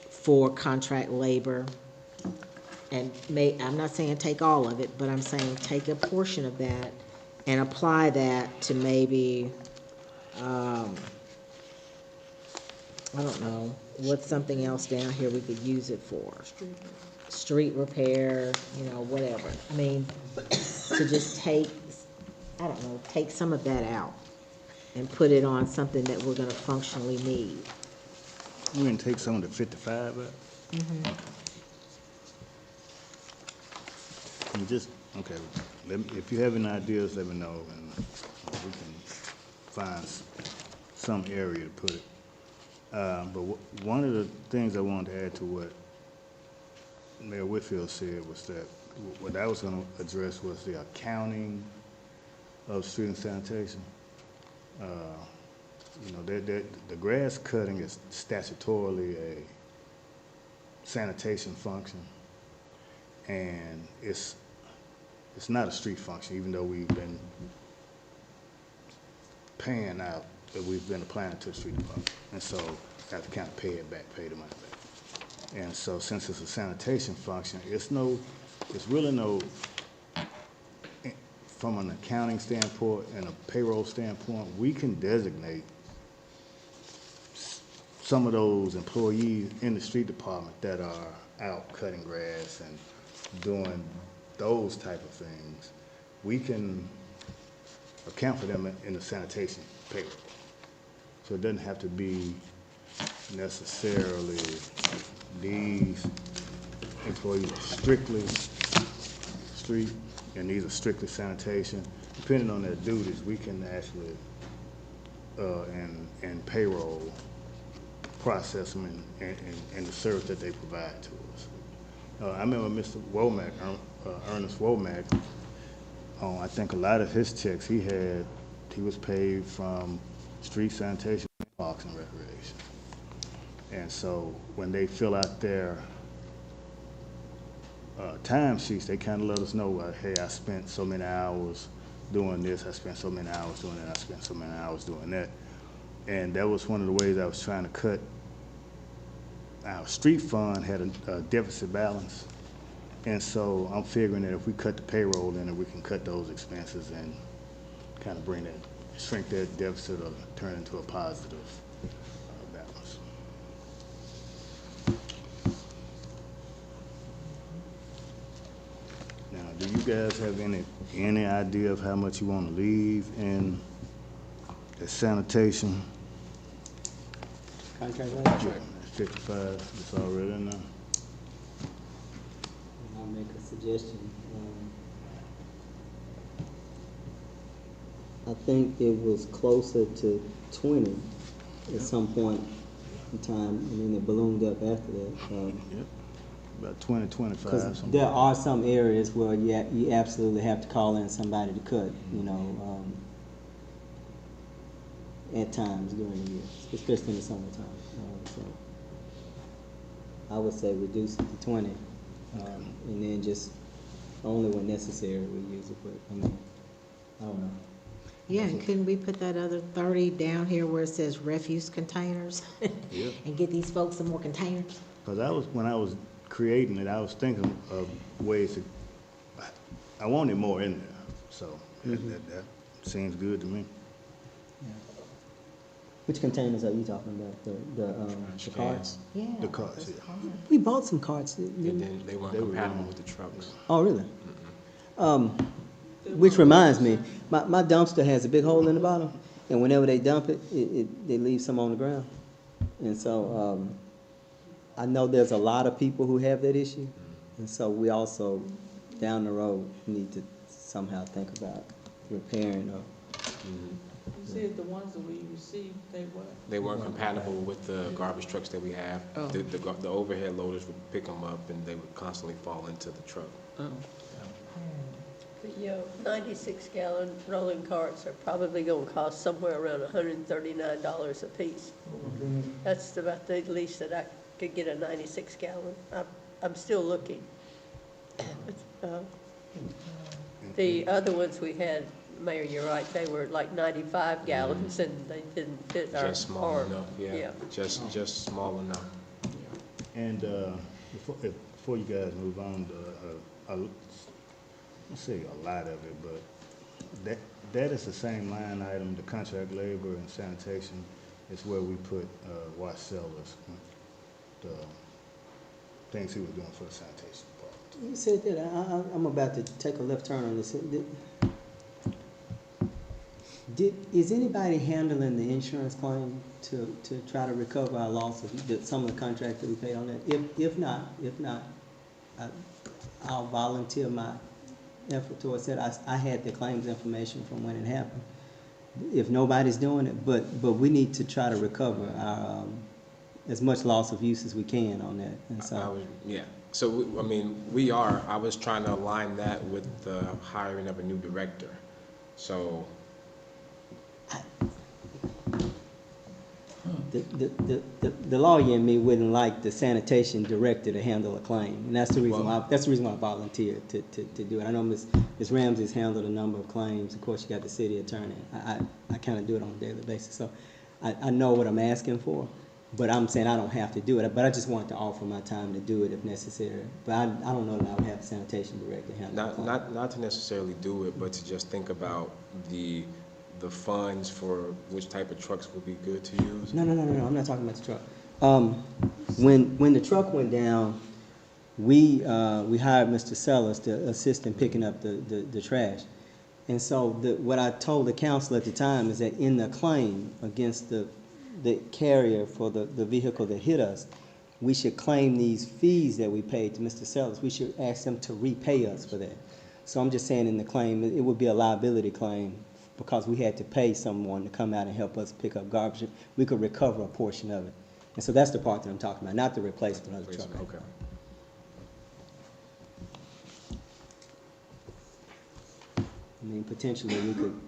for contract labor. And I'm not saying take all of it, but I'm saying take a portion of that and apply that to maybe, I don't know, what's something else down here we could use it for? Street repair, whatever. I mean, to just take some of that out and put it on something that we're gonna functionally need. we can take some of the 55 out? And just, okay, if you have any ideas, let me know, and we can find some area to put it. But one of the things I wanted to add to what Mayor Whitfield said was that what I was going to address was the accounting of street and sanitation. The grass cutting is statutorily a sanitation function, and it's not a street function, even though we've been paying out, that we've been applying it to the street department. And so I have to kind of pay the money back. And so since it's a sanitation function, it's really no, from an accounting standpoint and a payroll standpoint, we can designate some of those employees in the street department that are out cutting grass and doing those type of things. We can account for them in the sanitation payroll. So it doesn't have to be necessarily these employees are strictly street and these are strictly sanitation. Depending on their duties, we can actually, and payroll, process them and the service that they provide to us. I remember Mr. Womack, Ernest Womack, I think a lot of his checks he was paid from street sanitation, parks and recreation. And so when they fill out their time sheets, they kind of let us know, hey, I spent so many hours doing this, I spent so many hours doing that, I spent so many hours doing that. And that was one of the ways I was trying to cut. Our street fund had a deficit balance. And so I'm figuring that if we cut the payroll in, we can cut those expenses and kind of shrink that deficit or turn it into a positive balance. Now, do you guys have any idea of how much you want to leave in the sanitation? Contract. 55, it's already in there. I'll make a suggestion. I think it was closer to 20 at some point in time, and then it ballooned up after that. Yep. About 20, 25. Because there are some areas where you absolutely have to call in somebody to cut, at times during the year, especially in the summertime. So I would say reduce it to 20, and then just only when necessary we use it. But I don't know. Yeah, and couldn't we put that other 30 down here where it says refuse containers? Yeah. And get these folks some more containers? Because when I was creating it, I was thinking of ways I wanted more in there. So that seems good to me. Which containers are you talking about? The carts? Yeah. The carts, those yeah. carts. We bought some carts. And then they weren't compatible with the trucks. Oh, really? Which reminds me, my dumpster has a big hole in the bottom, and whenever they dump it, they leave some on the ground. And so I know there's a lot of people who have that issue, and so we also, down the road, need to somehow think about repairing or. You said the ones that we received, they what? They weren't compatible with the garbage trucks that we have. Oh. The overhead loaders would pick them up and they would constantly fall into the truck. Oh. The 96-gallon rolling carts are probably going to cost somewhere around $139 a piece. That's about the least that I could get a 96-gallon. I'm still looking. The other ones we had, Mayor, you're right, they were like 95 gallons and they didn't fit our Just small farm. enough, yeah. Just small enough. And before you guys move on, let's say a lot of it, but that is the same line item, the contract labor and sanitation is where we put Wash Sellers, the things he was doing for the sanitation department. You said that. I'm about to take a left turn on this. Is anybody handling the insurance claim to try to recover our loss of some of the contract that we paid on that? If not, I'll volunteer my effort towards that. I had the claims information from when it happened. If nobody's doing it, but we need to try to recover our as much loss of use as we can on that. And so So I was trying to align that with the hiring of a new director. So the lawyer in me wouldn't like the sanitation director to handle a claim, and that's the reason why I volunteered to do it. I know Ms. Ramsey's handled a number of claims. Of course, you got the city attorney. I kind of do it on a daily basis, so I know what I'm asking for. But I'm saying I don't have to do it. But I just wanted to offer my time to do it if necessary. But I don't know that I would have a sanitation director handle the claim. not to necessarily do it, but to just think about the funds for which type of trucks would be good to use. No. I'm not talking about the truck. When the truck went down, we hired Mr. Sellers to assist in picking up the trash. And so what I told the council at the time is that in the claim against the carrier for the vehicle that hit us, we should claim these fees that we paid to Mr. Sellers. We should ask them to repay us for that. So I'm just saying in the claim, it would be a liability claim because we had to pay someone to come out and help us pick up garbage. We could recover a portion of it. And so that's the part that I'm talking about, not the replacement of the truck. Okay. I mean, potentially we could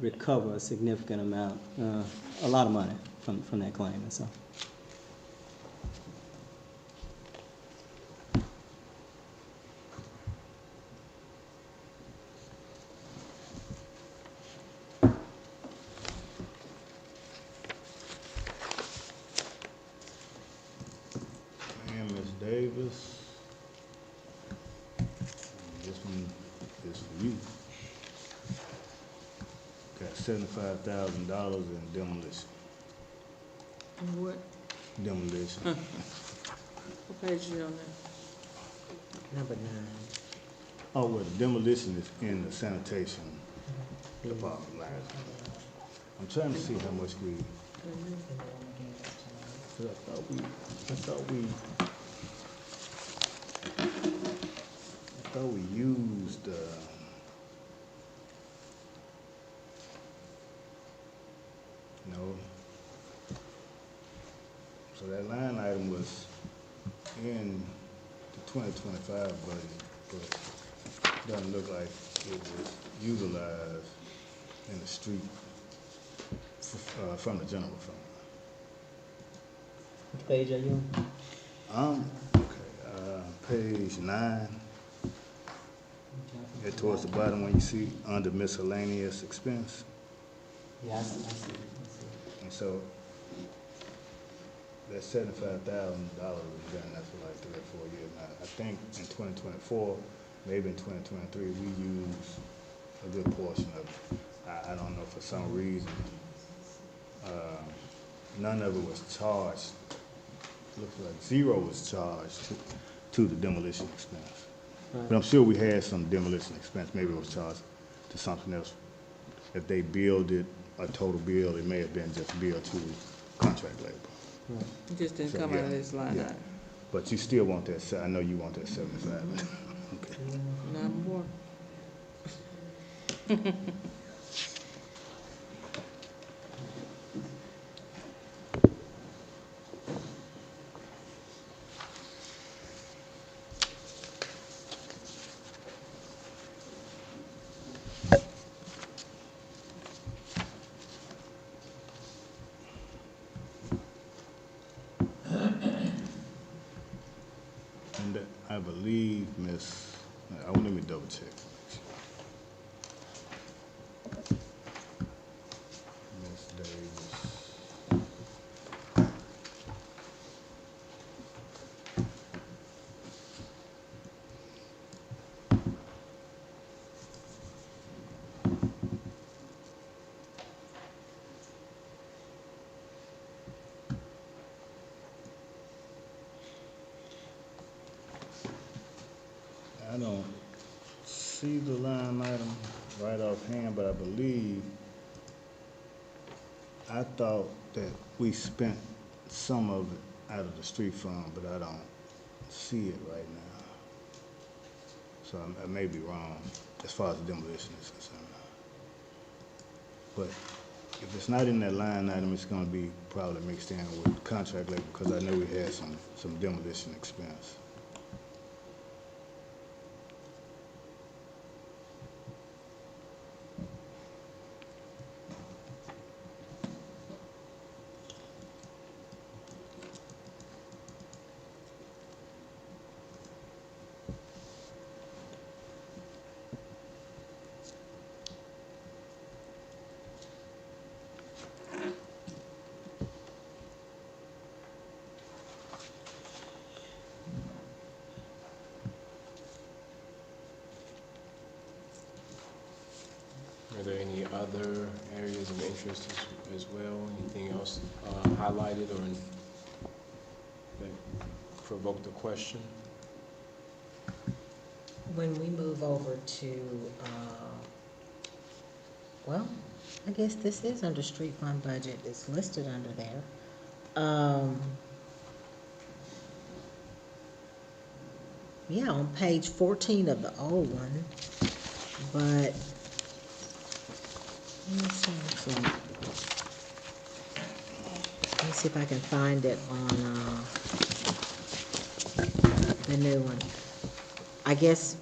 recover a significant amount, a lot of money from that claim, and so. And Ms. Davis, this one is for you. Got $75,000 in demolition. What, Demolition. what page you on there? Number 9. Oh, well, the demolition is in the sanitation department line. I'm trying to see how much we, 'cause I thought we used, no. So that line item was in the 2025 budget, but it doesn't look like it was utilized in the street from the general fund. Which page are you on? Okay, page 9. Yeah, towards the bottom when you see under miscellaneous expense. Yeah, I see. And so that $75,000 was done, that's for like 3 or 4 years now. I think in 2024, maybe in 2023, we used a good portion of it. I don't know, for some reason, none of it was charged. Looks like 0 was charged to the demolition expense. But I'm sure we had some demolition expense, maybe it was charged to something else. If they billed it, a total bill, it may have been just billed to contract labor. It just didn't So, come out yeah, of this line yeah. item. But you still want that, I know you want that 75. Okay. Not more. And I believe, let me double check. Miss Davis. I don't see the line item right offhand, but I believe, I thought that we spent some of it out of the street fund, but I don't see it right now. So I may be wrong as far as the demolition is concerned. But if it's not in that line item, it's gonna be probably mixed in with contract labor, because I know we had some demolition expense. Are there any other areas of interest as well? Anything else highlighted or that provoked a question? When we move over to, well, I guess this is under street fund budget, it's listed under there. Yeah, on page 14 of the old one, but, let me see, see if I can find it on, the new one. I guess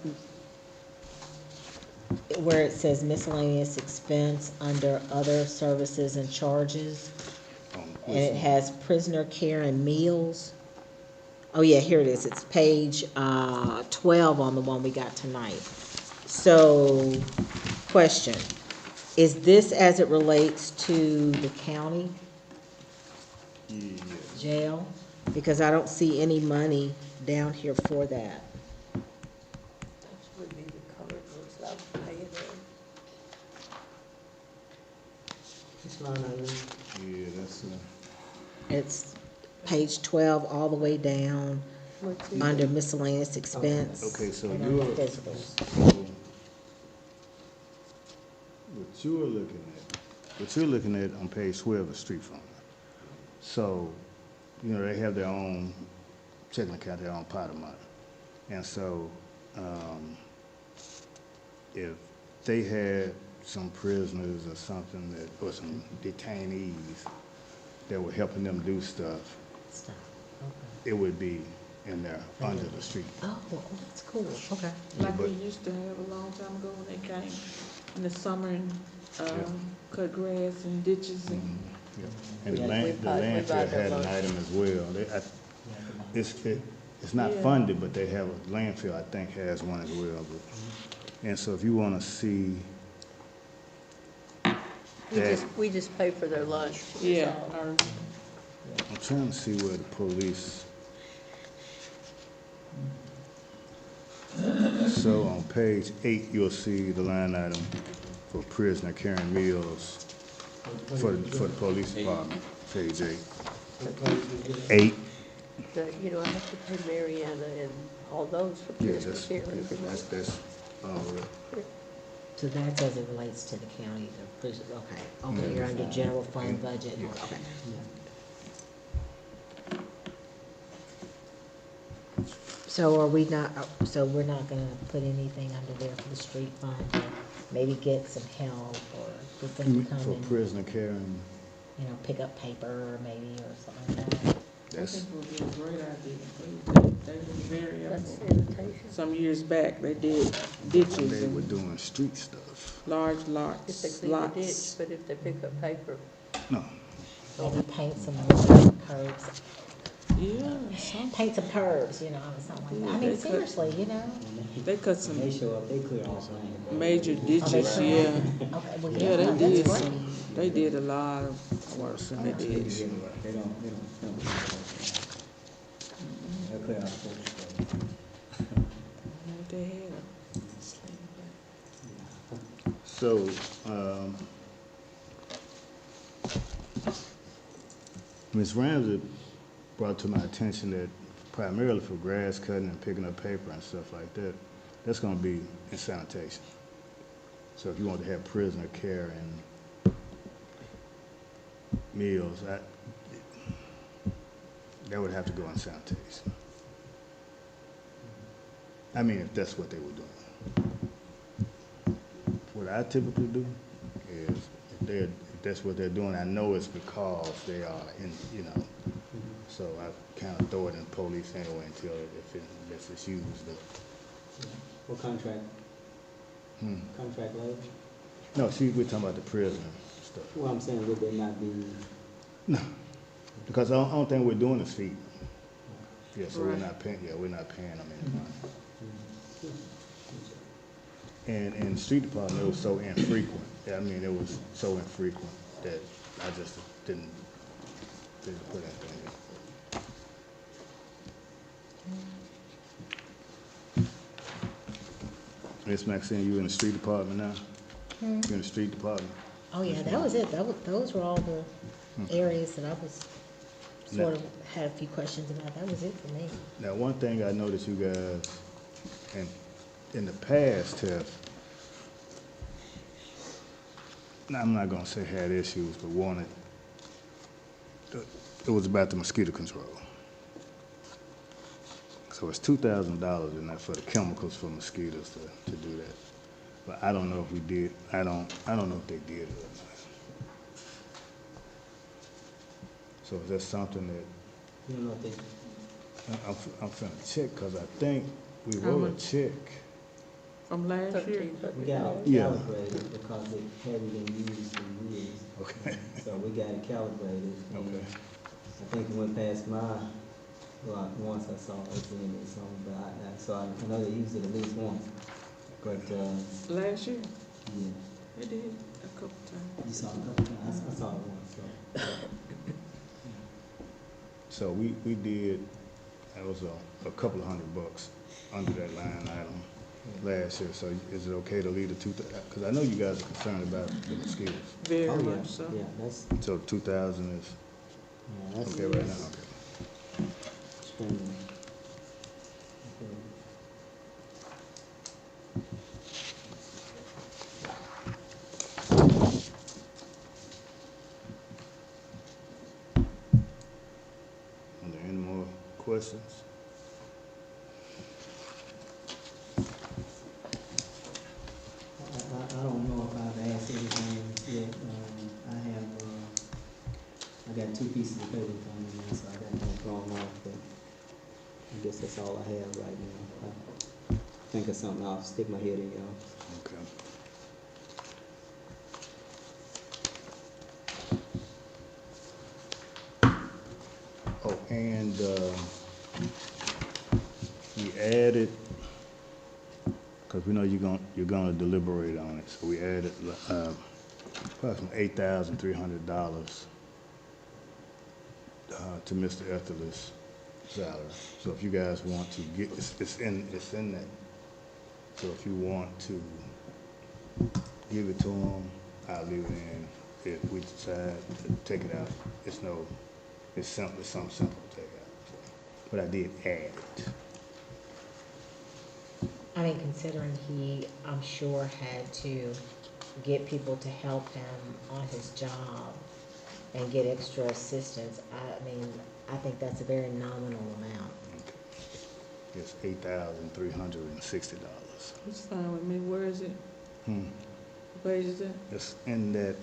where it says miscellaneous expense under other services and charges, and it has prisoner care and meals. Oh, yeah, here it is. It's page 12 on the one we got tonight. So, question, is this as it relates to the county jail? Because I don't see any money down here for that. That would be the colored ones that I'm paying on. Yeah, that's, It's page 12 all the way down under miscellaneous expense. okay, so and you're, under physicals. what you're looking at on page 12 is street fund. So, you know, they have their own checking account, their own pot of money. And so, if they had some prisoners or something that, or some detainees that were helping them do stuff, Stuff. it would be in there under the street. Oh, that's cool, okay. Like we but- used to have a long time ago when they came in the summer and, cut grass and ditches and. And the Yeah, we land, the buy landfill their had an lunch. item as well. It's not Yeah. funded, but they have, a landfill, I think, has one as well. And so if you wanna see that, We just pay for their lunch. that's Yeah, all. or I'm trying to see where the police. So on page 8, you'll see the line item for prisoner carrying meals for the police department, page 8. 8, You know, I have to pay Mariana and all those for yeah, prisoner care every month. that's, So that's as it relates to the county, the prison, okay. Okay, you're under general fund budget, okay. So are we not, so we're not gonna put anything under there for the street fund, to maybe get some help, or get them to come for and, prisoner carrying, you know, pick up paper maybe, or something like that? I that's, think it would be a great idea. They were very That's helpful. sanitation. Some years back, they did ditches they were and doing street stuff. large If they lots, clean the ditch, lots. but if they pick up paper, No, Maybe paint some curbs, Yeah, some, paint some curbs, you know, or something like that. I mean, seriously, you know? they cut some show up, they clear all the major ditches, yeah. Okay, well, Yeah, they that's did great. some, they did a lot of work in the ditch. They don't. They'll clear out the porch. They had a so, Ms. Ramsey brought to my attention that primarily for grass cutting and picking up paper and stuff like that, that's gonna be in sanitation. So if you want to have prisoner care and meals, that would have to go in sanitation. I mean, if that's what they were doing. What I typically do is, if that's what they're doing, I know it's because they are in, you know, so I kind of throw it in police anyway until if it's used up. What contract? Contract labor? No, we're talking about the prisoner stuff. Well, I'm saying, would they not be, No, because I don't think we're doing is feeding. Yeah, so we're Right. not paying them any money. And in the street department, it was so infrequent. I mean, it was so infrequent that I just didn't put anything in. Miss Maxine, you in the street department now? You in the street department? Oh, yeah, that was it. Those were all the areas that I was sort of had a few questions about. That was it for me. Now, one thing I know that you guys, in the past have, now, I'm not gonna say had issues, but wanted, it was about the mosquito control. So it's $2,000 in that for the chemicals for mosquitoes to do that. But I don't know if we did, I don't know if they did it or not. So is that something that, You don't know if they, I'm finna check, cause I think we How wrote a much? check. From last year? we got it Yeah. calibrated because it hadn't been used in years. Okay. So we got it calibrated. and Okay. I think it went past my block once I saw it in it, so, but so I know they used it at least once. But, Last year? yeah, They did a couple times. you saw it a couple times, I saw it once, so. So we did, that was a couple of $100 under that line item last year. So is it okay to leave the cause I know you guys are concerned about the mosquitoes. Very Oh, yeah, much so. yeah, that's, So 2,000 is yeah, that's. okay right now? Okay. Spending. Okay. Are there any more questions? I don't know if I've asked anything yet. I got 2 pieces of paper from me now, so I got them thrown off, but I guess that's all I have right now. I think of something, I'll stick my head in, y'all. Okay. Oh, and we added, because we know you're gonna deliberate on it, so we added approximately $8,300 to Mr. Etherly's salary. So if you guys want to get, it's in that. So if you want to give it to him, I'll leave it in. If we decide to take it out, it's something simple to take out. But I did add it. I mean, considering he, I'm sure, had to get people to help him on his job and get extra assistance, I mean, I think that's a very nominal amount. It's $8,360. It's fine with me. Where is it? Hmm. What page is it? It's in that,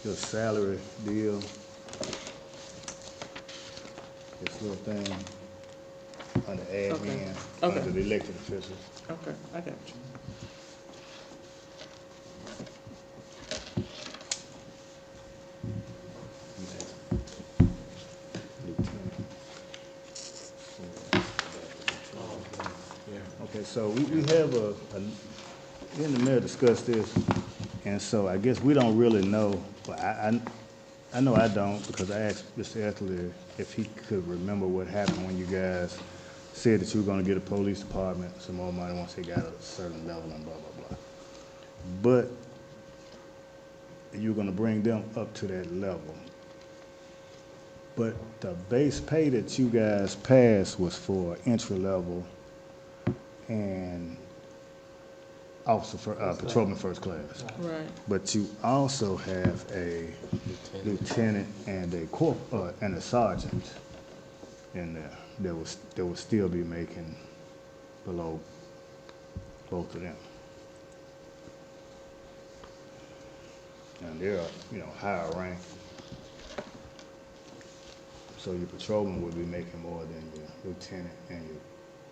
your salary deal. This little thing under admin, Okay. under the elected officials. Okay, I got you. Okay, so we have me and the mayor discussed this, and so I guess we don't really know, but I know I don't, because I asked Mr. Etherly if he could remember what happened when you guys said that you were gonna get a police department some more money once they got a certain level and blah, blah, blah. But you're gonna bring them up to that level. But the base pay that you guys passed was for entry level and patrolman first class. Right. But you also have a lieutenant and a sergeant in there that will still be making below both of them. And they're, higher rank. So your patrolman would be making more than your lieutenant and your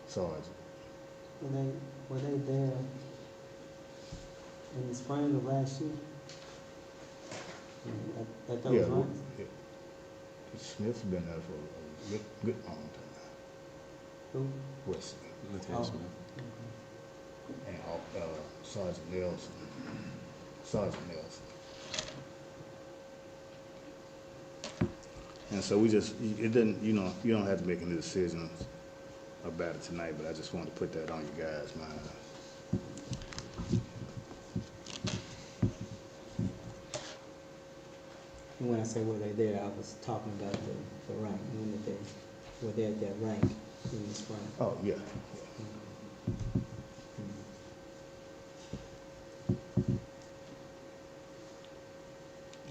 sergeant. Were they there in the spring of last year? At those ranks? Yeah. Smith's been there for a good long time. Who? Wesley. Lieutenant Oh. Smith. And Sergeant Nelson. Sergeant Nelson. And so it didn't, you don't have to make any decisions about it tonight, but I just wanted to put that on you guys' mind. And when I say were they there, I was talking about the rank, when that they were there at that rank in the spring. Oh, yeah.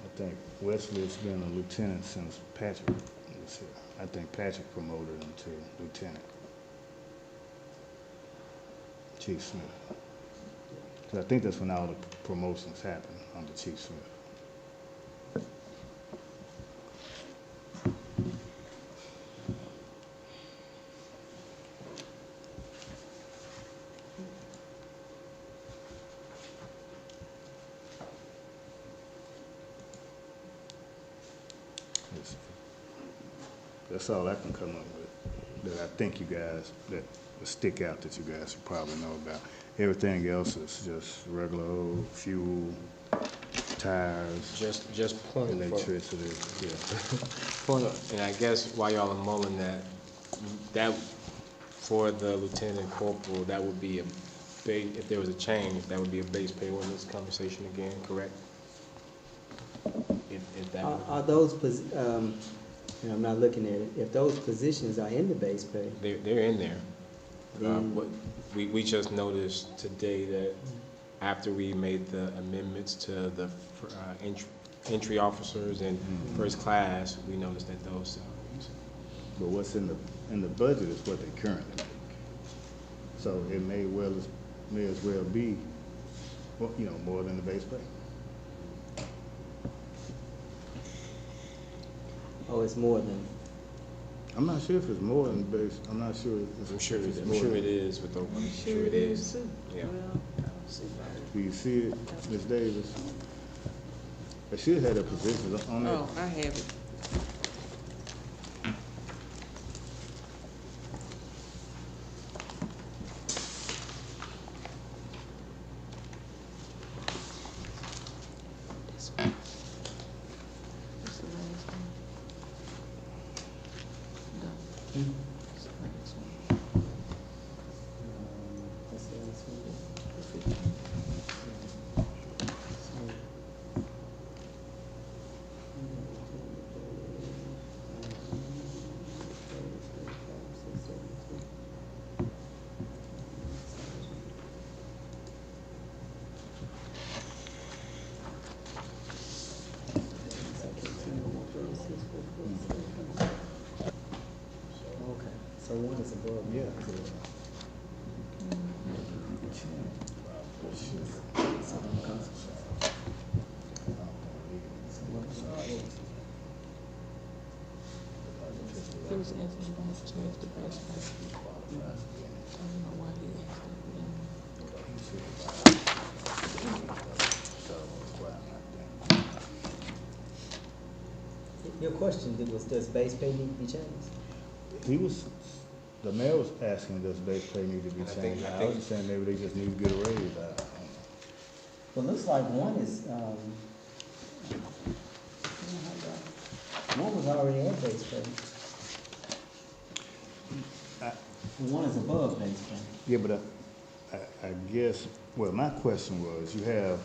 I think Wesley's been a lieutenant since Patrick was here. I think Patrick promoted him to lieutenant. Chief Smith. 'Cause I think that's when all the promotions happened, under Chief Smith. That's all I can come up with, that I think you guys, that would stick out that you guys should probably know about. Everything else is just regular old fuel, tires, Just point for, electricity, yeah. and I guess while y'all are mulling that for the lieutenant corporal, that would be if there was a change, that would be a base pay ordinance conversation again, correct? If that would. Are those, and I'm not looking at it, if those positions are in the base pay, They're in there. then, We just noticed today that after we made the amendments to the entry officers and first class, we noticed that those salaries. But what's in the budget is what they currently make. So it may as well be, well, you know, more than the base pay. oh, it's more than, I'm not sure if it's more than the base, I'm not sure. I'm sure it is, but I'm sure it is. Yeah. Do you see it, Ms. Davis? I should have the positions on there. Oh, I have it. okay, so one is above. Yeah. He was asking about to change the base pay. I don't know why he asked that. Your question was, does base pay need to be changed? The mayor was asking, does base pay need to be changed? I was just saying maybe they just need to get a raise. I don't know. Well, looks like one is, one was already at base pay. One is above base pay. Yeah, but I guess, well, my question was, you have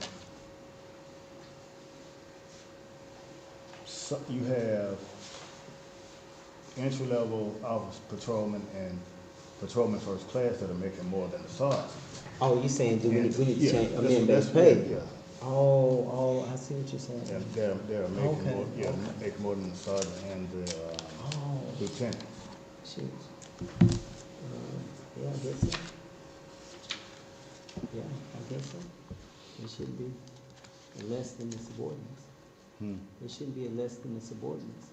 entry-level office patrolmen and patrolman first class that are making more than the sergeant. Oh, you saying, we need to Yeah, change, that's- amend base that's pay? what- Yeah. Oh, I see what you're saying. They're making Okay, more, yeah, okay. making more than the sergeant and the Oh, lieutenant. shoot. Yeah, I guess so. Yeah, I guess so. It should be less than the subordinates. It shouldn't be less than the subordinates.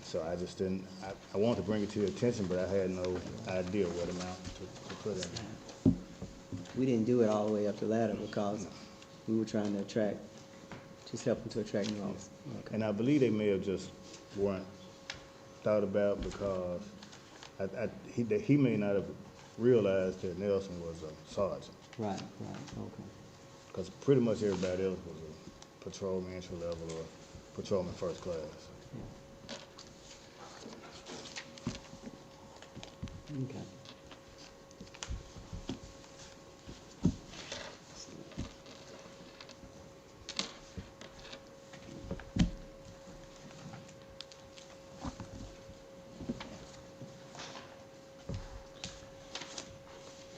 So I just didn't, I wanted to bring it to your attention, but I had no idea what amount to put in there. We didn't do it all the way up the ladder because we were trying to just helping to attract new officers. Okay. And I believe they may have just weren't thought about because he may not have realized that Nelson was a sergeant. Right, okay. Because pretty much everybody else was a patrolman entry level or patrolman first class. Okay.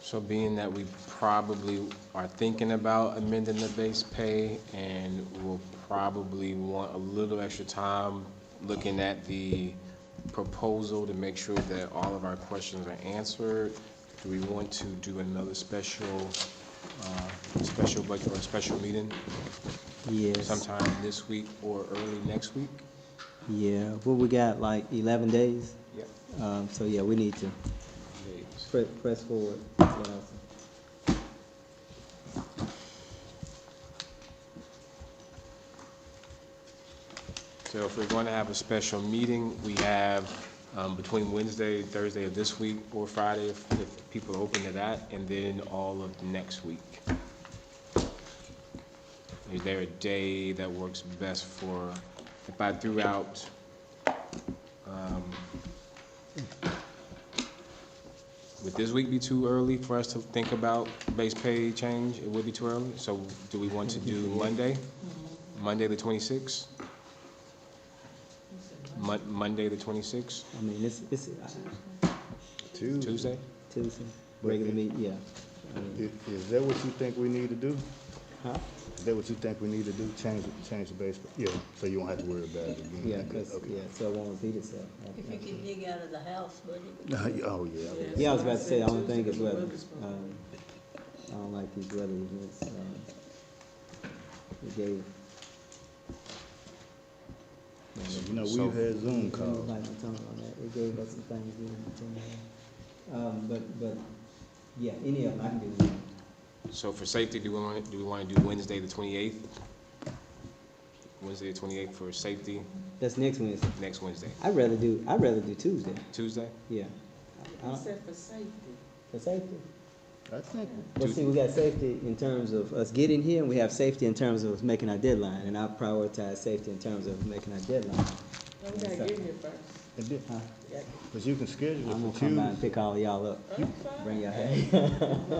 So being that we probably are thinking about amending the base pay and we'll probably want a little extra time looking at the proposal to make sure that all of our questions are answered, do we want to do another special budget or a special meeting Yes. sometime this week or early next week? Yeah, what we got, like 11 days? Yep. So yeah, we need to press forward. That's what I'll say. So if we're going to have a special meeting, we have between Wednesday, Thursday of this week, or Friday, if people are open to that, and then all of next week. Is there a day that works best for, if I threw out, would this week be too early for us to think about base pay change? It would be too early? So do we want to do Monday? Monday the 26th? Monday the 26th? I mean, it's Tuesday? Tuesday, regular meeting, yeah. I mean, Is that what you think we need to do? huh? Is that what you think we need to do? Change the base? Yeah, so you won't have to worry about it again. Yeah, because, Okay. yeah, so it won't repeat itself. If you can dig out of the house money. Oh, yeah. Yeah, I was about to say, the only thing is weather. I don't like these weather events. It gave. You know, we've had Zoom Let me calls. bite my tongue on that. It gave us some things we didn't. But, yeah, any of them, I can do them. So for safety, do we want to do Wednesday the 28th? Wednesday the 28th for safety, That's next Wednesday. next Wednesday. I'd rather do Tuesday, Tuesday? yeah. You said for safety. For safety. I think, But see, we got safety in terms of us getting here, and we have safety in terms of us making our deadline, and I prioritize safety in terms of making our deadline. No, we gotta get here first. it did, Huh? but you can schedule I'm it gonna for come by and Tuesday. pick all y'all up, I'm fine. bring y'all here.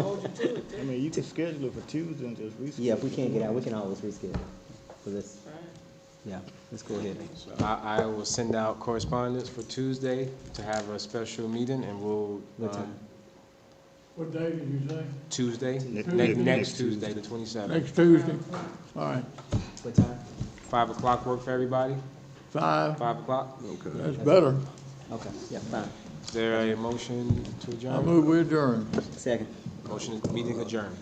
Hold you to it, I too. mean, you can schedule it for Tuesday and just reschedule. Yeah, if we can't get out, we can always reschedule. So let's, Fine. yeah, let's go ahead. So I will send out correspondence for Tuesday to have a special meeting, and we'll, What time? What day did you say? Tuesday, Next next Tuesday, the 27th. Next Tuesday? All right, What time? 5 o'clock work for everybody? 5, 5 o'clock? that's better. Okay, yeah, fine. Is there a motion to I adjourn? move we adjourn. Second. Motion, meeting adjourned.